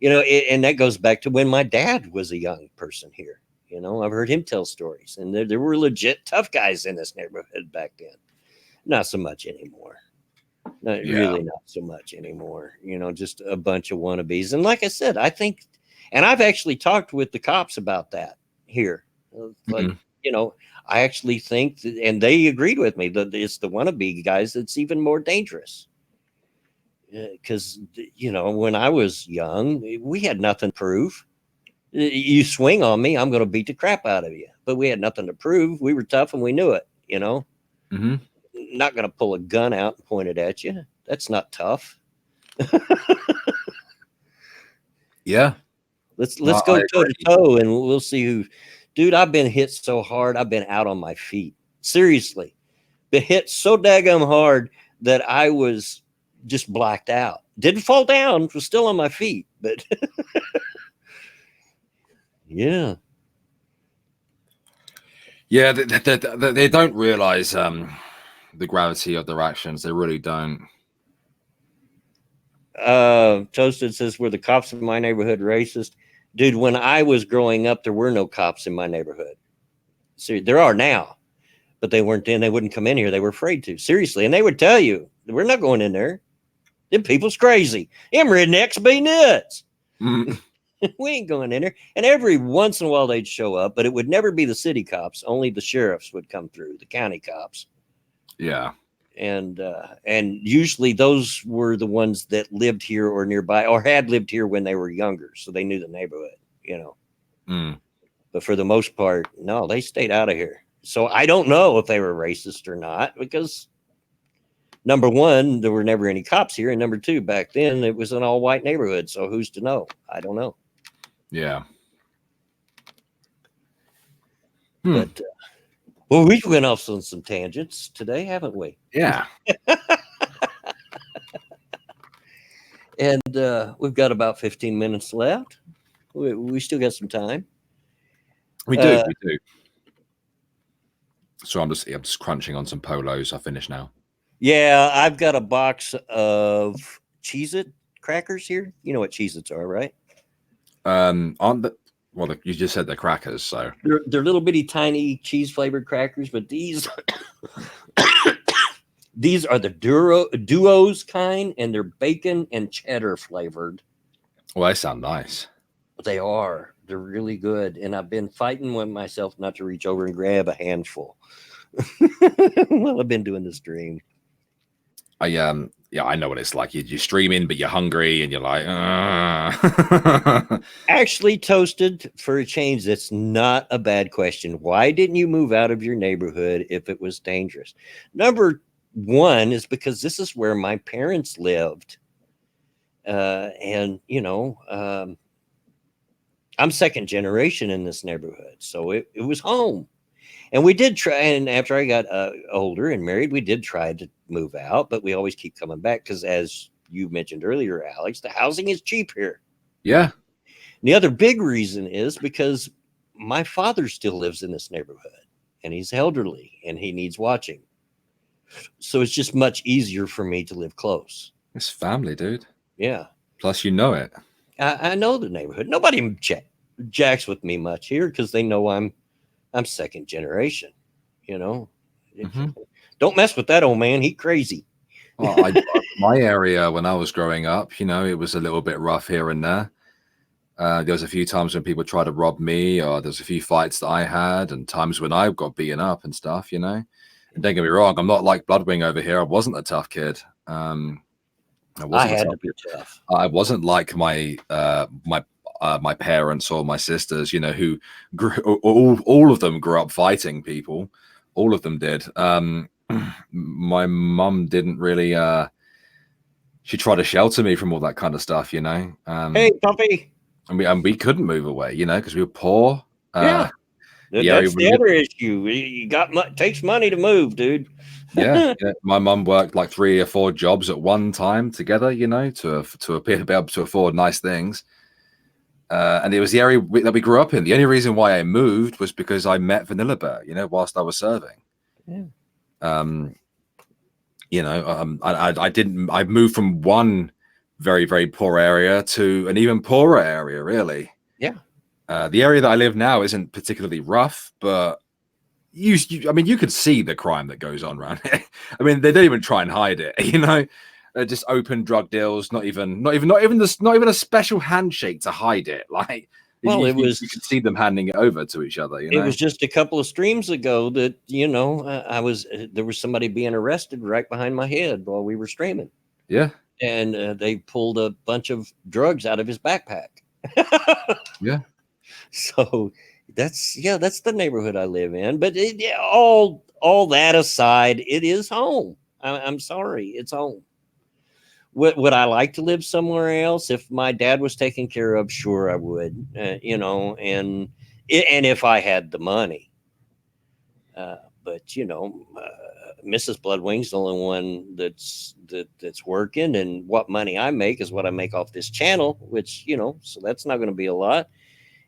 and that goes back to when my dad was a young person here. I've heard him tell stories, and there were legit tough guys in this neighborhood back then. Not so much anymore. Really not so much anymore. Just a bunch of wannabes. And like I said, I think, and I've actually talked with the cops about that here. Like, I actually think that, and they agreed with me, that it's the wannabe guys that's even more dangerous. Because, when I was young, we had nothing to prove. You swing on me, I'm going to beat the crap out of you. But we had nothing to prove. We were tough and we knew it, Not going to pull a gun out and point it at you. That's not tough. Yeah. Let's go toe to toe, and we'll see who. Dude, I've been hit so hard, I've been out on my feet. Seriously. Been hit so daggum hard that I was just blacked out. Didn't fall down, was still on my feet, but yeah. Yeah, they don't realize the gravity of their actions. They really don't. Toasted says, were the cops in my neighborhood racist? Dude, when I was growing up, there were no cops in my neighborhood. See, there are now, but they weren't then. They wouldn't come in here. They were afraid to. Seriously. And they would tell you, we're not going in there. Them people's crazy. Them rednecks be nuts. We ain't going in there. And every once in a while they'd show up, but it would never be the city cops. Only the sheriffs would come through, the county cops. Yeah. And usually those were the ones that lived here or nearby, or had lived here when they were younger, so they knew the neighborhood, But for the most part, no, they stayed out of here. So I don't know if they were racist or not, because number one, there were never any cops here, and number two, back then it was an all-white neighborhood, so who's to know? I don't know. Yeah. But well, we went off on some tangents today, haven't we? Yeah. And we've got about 15 minutes left. We still got some time. We do. So I'm just crunching on some polos. I finished now. Yeah, I've got a box of Cheez-It crackers here. You know what Cheez-Its are, right? Well, you just said they're crackers, so they're little bitty tiny cheese flavored crackers, but these these are the duos kind, and they're bacon and cheddar flavored. Well, they sound nice. They are. They're really good, and I've been fighting with myself not to reach over and grab a handful. Well, I've been doing the stream. I know what it's like. You're streaming, but you're hungry, and you're like, Actually, Toasted, for a change, that's not a bad question. Why didn't you move out of your neighborhood if it was dangerous? Number one is because this is where my parents lived. And, I'm second generation in this neighborhood, so it was home. And we did try, and after I got older and married, we did try to move out, but we always keep coming back because, as you mentioned earlier, Alex, the housing is cheap here. Yeah. And the other big reason is because my father still lives in this neighborhood, and he's elderly, and he needs watching. So it's just much easier for me to live close. It's family, dude. Yeah. Plus, you know it. I know the neighborhood. Nobody jacks with me much here because they know I'm second generation. You know, don't mess with that old man. He crazy. Well, my area when I was growing up, it was a little bit rough here and there. There was a few times when people tried to rob me, or there's a few fights that I had, and times when I got beaten up and stuff. And don't get me wrong, I'm not like Bloodwing over here. I wasn't a tough kid. I had to be tough. I wasn't like my parents or my sisters, who grew, all of them grew up fighting people. All of them did. My mum didn't really. She tried to shelter me from all that kind of stuff, Hey, puppy. And we couldn't move away, because we were poor. Yeah, that's the other issue. You takes money to move, dude. Yeah. My mum worked like 3 or 4 jobs at one time together, to be able to afford nice things. And it was the area that we grew up in. The only reason why I moved was because I met Vanilla Bear, whilst I was serving. Yeah. I moved from one very, very poor area to an even poorer area, really. Yeah. The area that I live now isn't particularly rough, but you could see the crime that goes on around here. I mean, they don't even try and hide it, just open drug deals, not even a special handshake to hide it. Like, well, you could see them handing it over to each other. It was just a couple of streams ago that there was somebody being arrested right behind my head while we were streaming. Yeah, and they pulled a bunch of drugs out of his backpack. Yeah. So that's the neighborhood I live in. But all that aside, it is home. I'm sorry, it's home. Would I like to live somewhere else? If my dad was taken care of, sure I would. And if I had the money. But Mrs. Bloodwing's the only one that's working, and what money I make is what I make off this channel, which so that's not going to be a lot.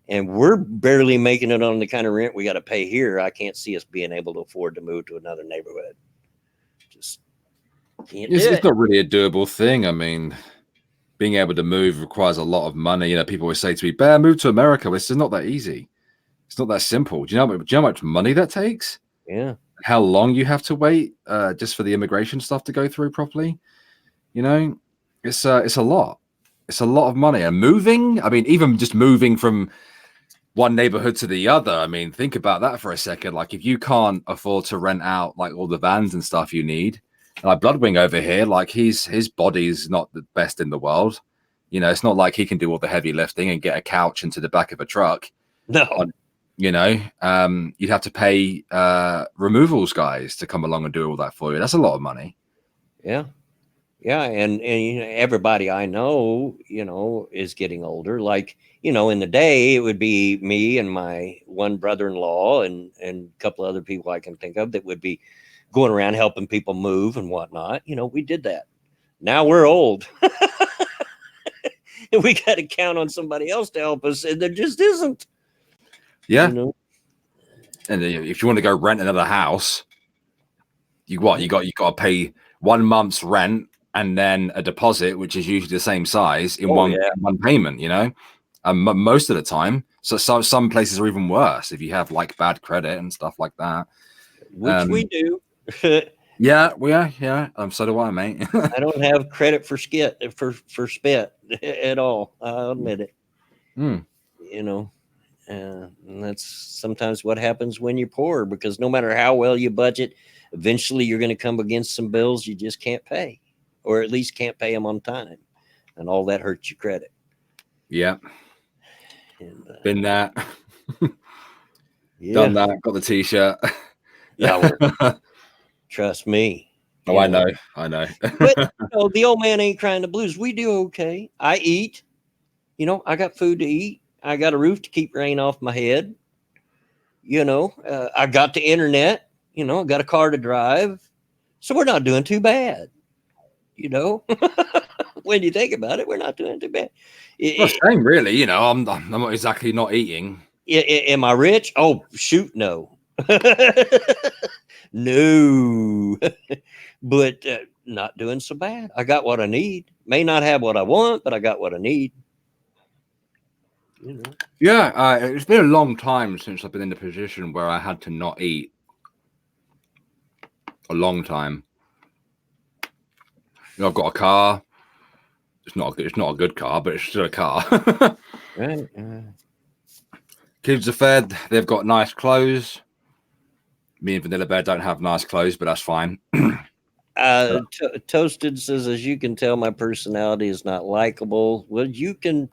And we're barely making it on the kind of rent we got to pay here. I can't see us being able to afford to move to another neighborhood. It's not really a doable thing. I mean, being able to move requires a lot of money. People always say to me, "Bear, move to America." Well, it's just not that easy. It's not that simple. Do you know how much money that takes? Yeah. How long you have to wait just for the immigration stuff to go through properly? It's a lot. It's a lot of money. And moving, I mean, even just moving from one neighborhood to the other. I mean, think about that for a second. Like, if you can't afford to rent out like all the vans and stuff you need, like Bloodwing over here, like his body's not the best in the world. It's not like he can do all the heavy lifting and get a couch into the back of a truck. No. You'd have to pay removals guys to come along and do all that for you. That's a lot of money. Yeah. Yeah. And everybody I know, is getting older. Like, in the day, it would be me and my one brother-in-law and a couple other people I can think of that would be going around helping people move and whatnot. We did that. Now we're old. And we got to count on somebody else to help us. And there just isn't. Yeah. And if you want to go rent another house, you got to pay 1 month's rent and then a deposit, which is usually the same size in one payment, most of the time. So some places are even worse if you have like bad credit and stuff like that. Which we do. Yeah. So do I, mate. I don't have credit for spit at all. I'll admit it. And that's sometimes what happens when you're poor, because no matter how well you budget, eventually you're going to come against some bills you just can't pay, or at least can't pay them on time. And all that hurts your credit. Yeah. And, been that. Yeah. Done that. Got the t-shirt. Yeah. Trust me. Oh, I know. But the old man ain't crying the blues. We do okay. I eat. I got food to eat. I got a roof to keep rain off my head. I got the internet. I got a car to drive. So we're not doing too bad. When you think about it, we're not doing too bad. Well, same, really. I'm not exactly not eating. Am I rich? Oh, shoot, no. No. But not doing so bad. I got what I need. May not have what I want, but I got what I need. Yeah, it's been a long time since I've been in the position where I had to not eat. A long time. I've got a car. It's not a good car, but it's still a car. Right. Kids are fed. They've got nice clothes. Me and Vanilla Bear don't have nice clothes, but that's fine. Toasted says, as you can tell, my personality is not likable. Well, you can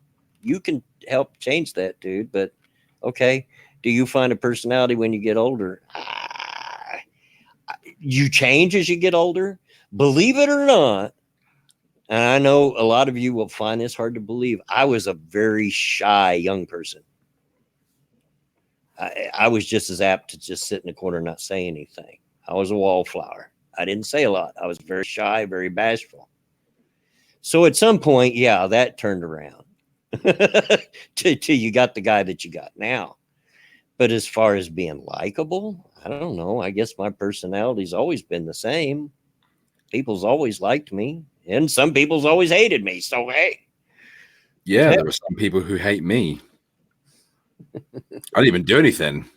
help change that, dude. But okay, do you find a personality when you get older? You change as you get older. Believe it or not, and I know a lot of you will find this hard to believe. I was a very shy young person. I was just as apt to just sit in the corner and not say anything. I was a wallflower. I didn't say a lot. I was very shy, very bashful. So at some point, yeah, that turned around till you got the guy that you got now. But as far as being likable, I don't know. I guess my personality's always been the same. People's always liked me, and some people's always hated me. So hey, yeah, there are some people who hate me. I didn't even do anything.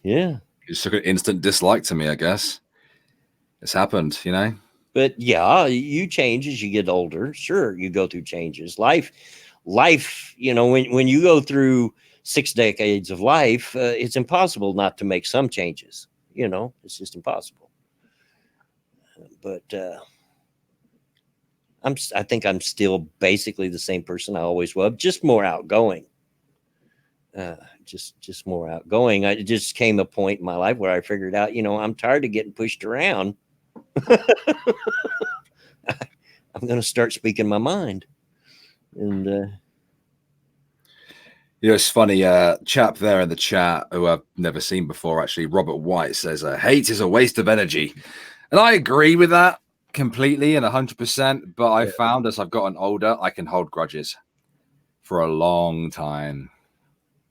Yeah, Just took an instant dislike to me, I guess. It's happened, But yeah, you change as you get older. Sure, you go through changes. Life, when you go through 6 decades of life, it's impossible not to make some changes. It's just impossible. But I think I'm still basically the same person I always was, just more outgoing. Just more outgoing. It just came a point in my life where I figured out, I'm tired of getting pushed around. I'm going to start speaking my mind. And it's funny, chap there in the chat who I've never seen before, actually, Robert White says, hate is a waste of energy. And I agree with that completely and 100%. But I found as I've gotten older, I can hold grudges for a long time.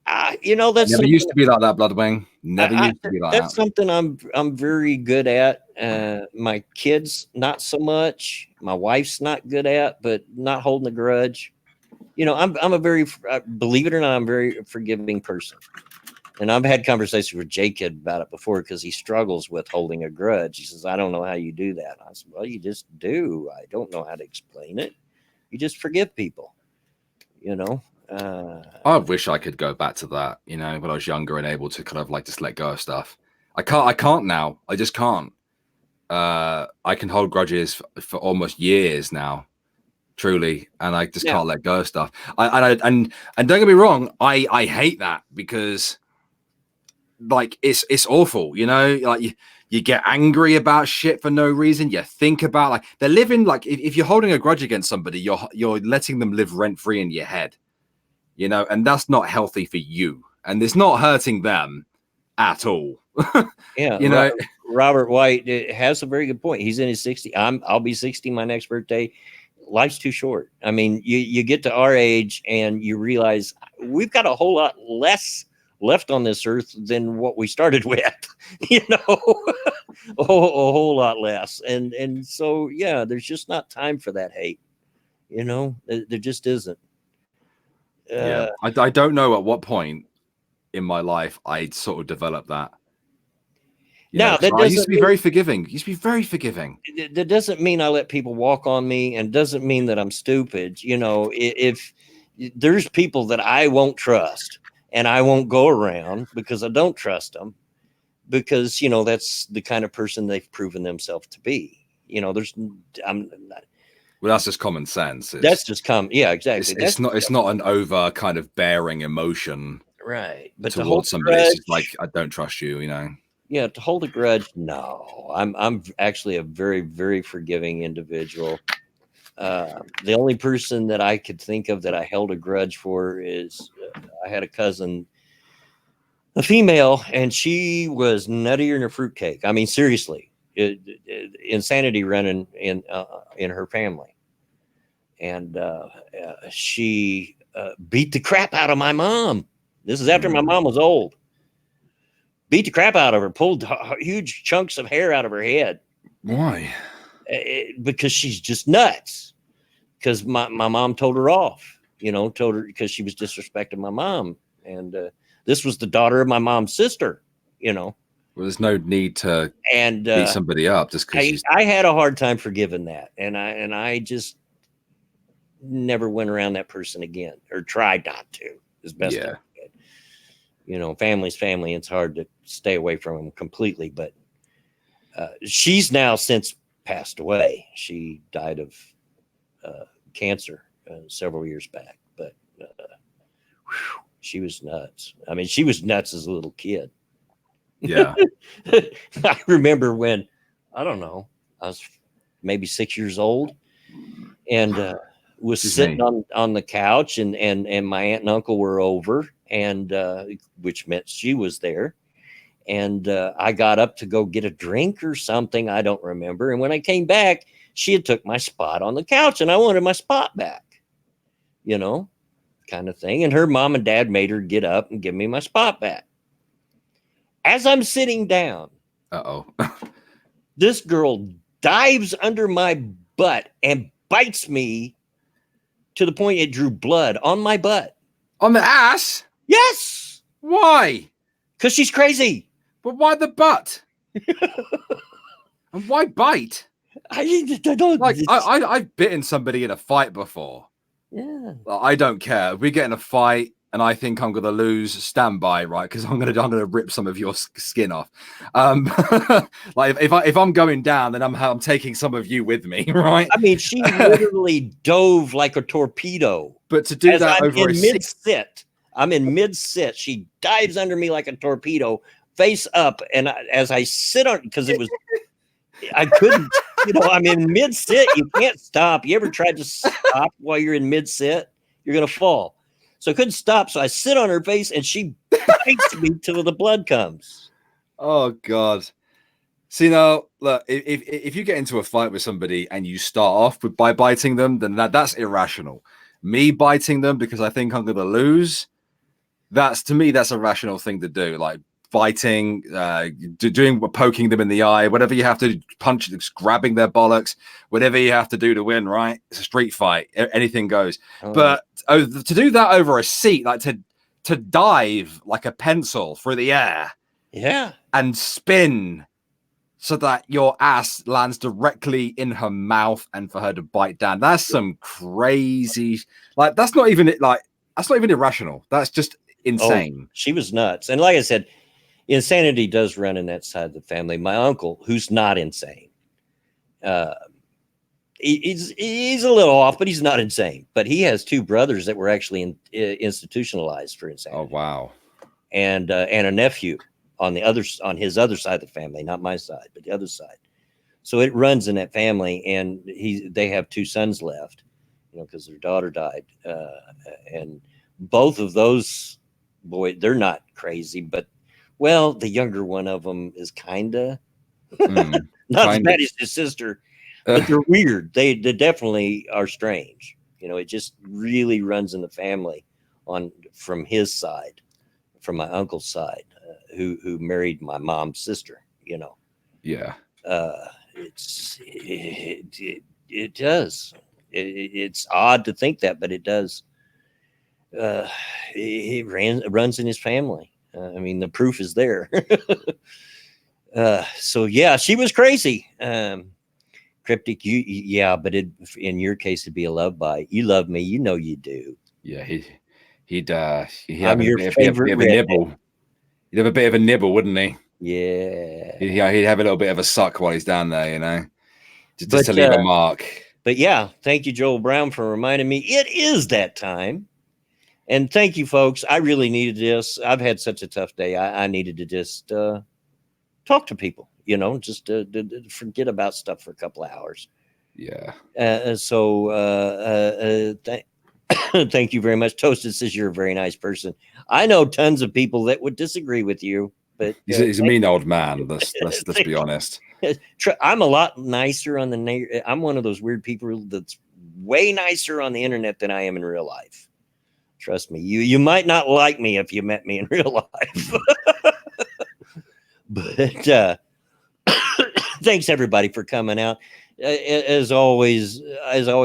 That's never used to be like that, Bloodwing. Never used to be like that's that. something I'm very good at. My kids, not so much. My wife's not good at, but not holding a grudge. I'm a very, believe it or not, I'm a very forgiving person. And I've had conversations with Jacob about it before because he struggles with holding a grudge. He says, I don't know how you do that. I said, well, you just do. I don't know how to explain it. You just forgive people, I wish I could go back to that, when I was younger and able to kind of like just let go of stuff. I can't now. I just can't. I can hold grudges for almost years now, truly, and I just can't let go of stuff. And don't get me wrong, I hate that because like it's awful, like you get angry about shit for no reason. You think about like they're living like if you're holding a grudge against somebody, you're letting them live rent free in your head. And that's not healthy for you, and it's not hurting them at all. Yeah, Robert White has a very good point. He's in his 60s. I'll be 60 my next birthday. Life's too short. I mean, you get to our age and you realize we've got a whole lot less left on this earth than what we started with. A whole lot less. And so yeah, there's just not time for that hate. There just isn't. Yeah, I don't know at what point in my life I sort of developed that. Now that I used to be very forgiving. That doesn't mean I let people walk on me, and doesn't mean that I'm stupid. If there's people that I won't trust and I won't go around because I don't trust them, because that's the kind of person they've proven themselves to be. Well, that's just common sense. That's just yeah, exactly. It's not an over kind of bearing emotion, right? But towards somebody, it's just like I don't trust you. Yeah, to hold a grudge, no. I'm actually a very, very forgiving individual. The only person that I could think of that I held a grudge for is I had a cousin, a female, and she was nuttier than a fruitcake. I mean, seriously, insanity running in her family, and she beat the crap out of my mom. This is after my mom was old. Beat the crap out of her, pulled huge chunks of hair out of her head. Why? Because she's just nuts. Because my mom told her off, told her because she was disrespecting my mom. And this was the daughter of my mom's sister, Well, there's no need to beat somebody up just because I had a hard time forgiving that. And I just never went around that person again, or tried not to, as best I could. Family's family. It's hard to stay away from them completely, but she's now since passed away. She died of cancer several years back, but she was nuts. I mean, she was nuts as a little kid. Yeah. I remember when, I don't know, I was maybe 6 years old, and was sitting on the couch, and my aunt and uncle were over, and which meant she was there. And I got up to go get a drink or something. I don't remember. And when I came back, she had took my spot on the couch, and I wanted my spot back, kind of thing. And her mom and dad made her get up and give me my spot back. As I'm sitting down, this girl dives under my butt and bites me to the point it drew blood on my butt. On the ass? Yes. Why? Because she's crazy. But why the butt? And why bite? I don't like. I've bitten somebody in a fight before. Yeah. Well, I don't care. If we get in a fight and I think I'm gonna lose, stand by, right? Because I'm gonna rip some of your skin off. Like if I'm going down, then I'm taking some of you with me, right? I mean, she literally dove like a torpedo. But to do that over a mid-sit, I'm in mid-sit. She dives under me like a torpedo, face up, and as I sit on, because it was, I couldn't, I'm in mid-sit. You can't stop. You ever tried to stop while you're in mid-sit? You're gonna fall. So I couldn't stop. So I sit on her face, and she bites me till the blood comes. Oh God. See, now, look, if you get into a fight with somebody and you start off by biting them, then that's irrational. Me biting them because I think I'm going to lose, to me, that's a rational thing to do. Like biting, poking them in the eye, whatever you have to punch, grabbing their bollocks, whatever you have to do to win, right? It's a street fight. Anything goes. But to do that over a seat, like to dive like a pencil through the air. Yeah. And spin so that your ass lands directly in her mouth and for her to bite down. That's some crazy, that's not even irrational. That's just insane. She was nuts. And like I said, insanity does run in that side of the family. My uncle, who's not insane, he's a little off, but he's not insane. But he has two brothers that were actually institutionalized for insanity. Oh, wow. And a nephew on his other side of the family, not my side, but the other side. So it runs in that family, and they have two sons left, because their daughter died. And both of those boys, they're not crazy, but the younger one of them is kind of not as bad as his sister, but they're weird. They definitely are strange. It just really runs in the family from his side, from my uncle's side. Who married my mom's sister, Yeah. It does. It's odd to think that, but it does. It runs in his family. I mean, the proof is there. So yeah, she was crazy. Cryptic, but in your case, it'd be a love bite. You love me, you do. Yeah, he'd I'm your favorite nibble. He'd have a bit of a nibble, wouldn't he? Yeah. He'd have a little bit of a suck while he's down there, just to leave a mark. But yeah, thank you, Joel Brown, for reminding me. It is that time. And thank you, folks. I really needed this. I've had such a tough day. I needed to just talk to people, just to forget about stuff for a couple of hours. Yeah. Thank you very much. Toasted says you're a very nice person. I know tons of people that would disagree with you, but He's a mean old man. Let's be honest. I'm a lot nicer on the. I'm one of those weird people that's way nicer on the internet than I am in real life. Trust me. You might not like me if you met me in real life. But thanks everybody for coming out. As always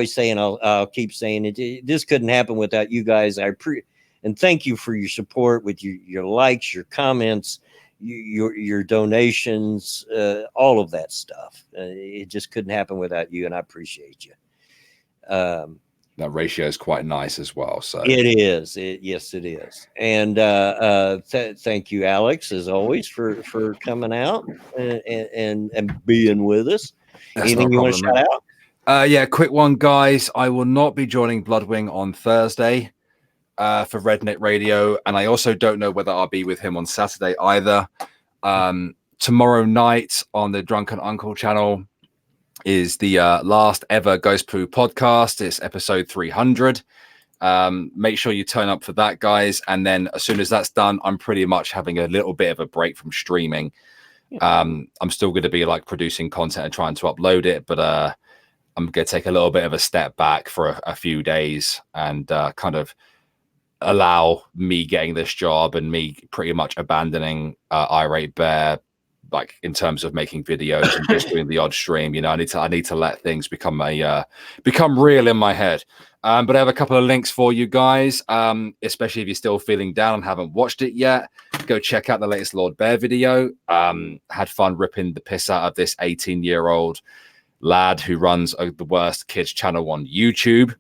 saying, I'll keep saying it. This couldn't happen without you guys. And thank you for your support with your likes, your comments, your donations, all of that stuff. It just couldn't happen without you, and I appreciate you. That ratio is quite nice as well. So it is. Yes, it is. And thank you, Alex, as always, for coming out and being with us. That's Anything you want to shout out? Yeah, quick one, guys. I will not be joining Bloodwing on Thursday for Redneck Radio, and I also don't know whether I'll be with him on Saturday either. Tomorrow night on the Drunken Uncle channel is the last ever Ghost Poo podcast. It's episode 300. Make sure you turn up for that, guys. And then as soon as that's done, I'm pretty much having a little bit of a break from streaming. I'm still going to be like producing content and trying to upload it, but I'm going to take a little bit of a step back for a few days and kind of allow me getting this job and me pretty much abandoning Irate Bear, like in terms of making videos and just doing the odd stream. You know, I need to let things become real in my head. But I have a couple of links for you guys, especially if you're still feeling down and haven't watched it yet. Go check out the latest Lord Bear video. Had fun ripping the piss out of this 18-year-old lad who runs the worst kids channel on YouTube.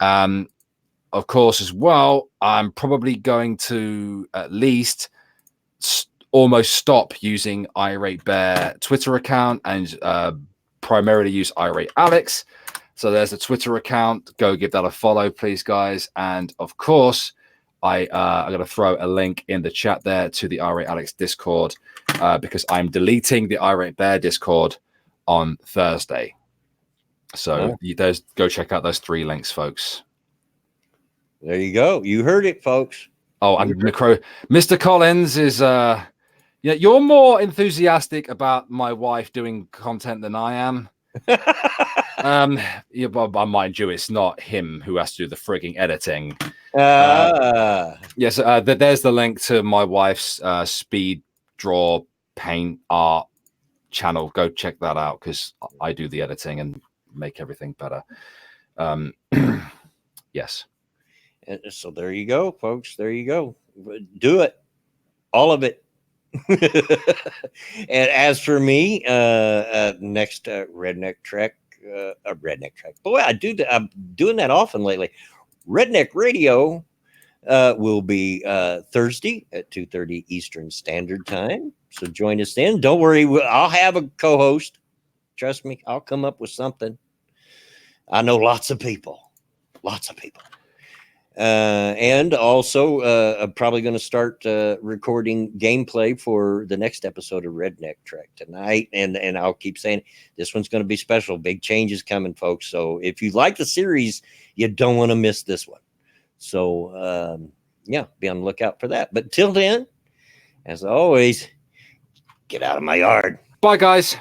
Of course, as well, I'm probably going to at least almost stop using Irate Bear Twitter account and primarily use Irate Alex. So there's a Twitter account. Go give that a follow, please, guys. And of course, I'm going to throw a link in the chat there to the Irate Alex Discord because I'm deleting the Irate Bear Discord on Thursday. So go check out those 3 links, folks. There you go. You heard it, folks. Oh, and Mr. Collins is you're more enthusiastic about my wife doing content than I am. Yeah, but mind you, it's not him who has to do the frigging editing. Yes, there's the link to my wife's speed draw paint art channel. Go check that out because I do the editing and make everything better. Yes. So there you go, folks. There you go. Do it. All of it. And as for me, next Redneck Trek, boy, I'm doing that often lately. Redneck Radio will be Thursday at 2:30 Eastern Standard Time. So join us then. Don't worry, I'll have a co-host. Trust me, I'll come up with something. I know lots of people. And also, I'm probably going to start recording gameplay for the next episode of Redneck Trek tonight. And I'll keep saying this one's going to be special. Big changes coming, folks. So if you like the series, you don't want to miss this one. So, yeah, be on the lookout for that. But till then, as always, get out of my yard. Bye, guys.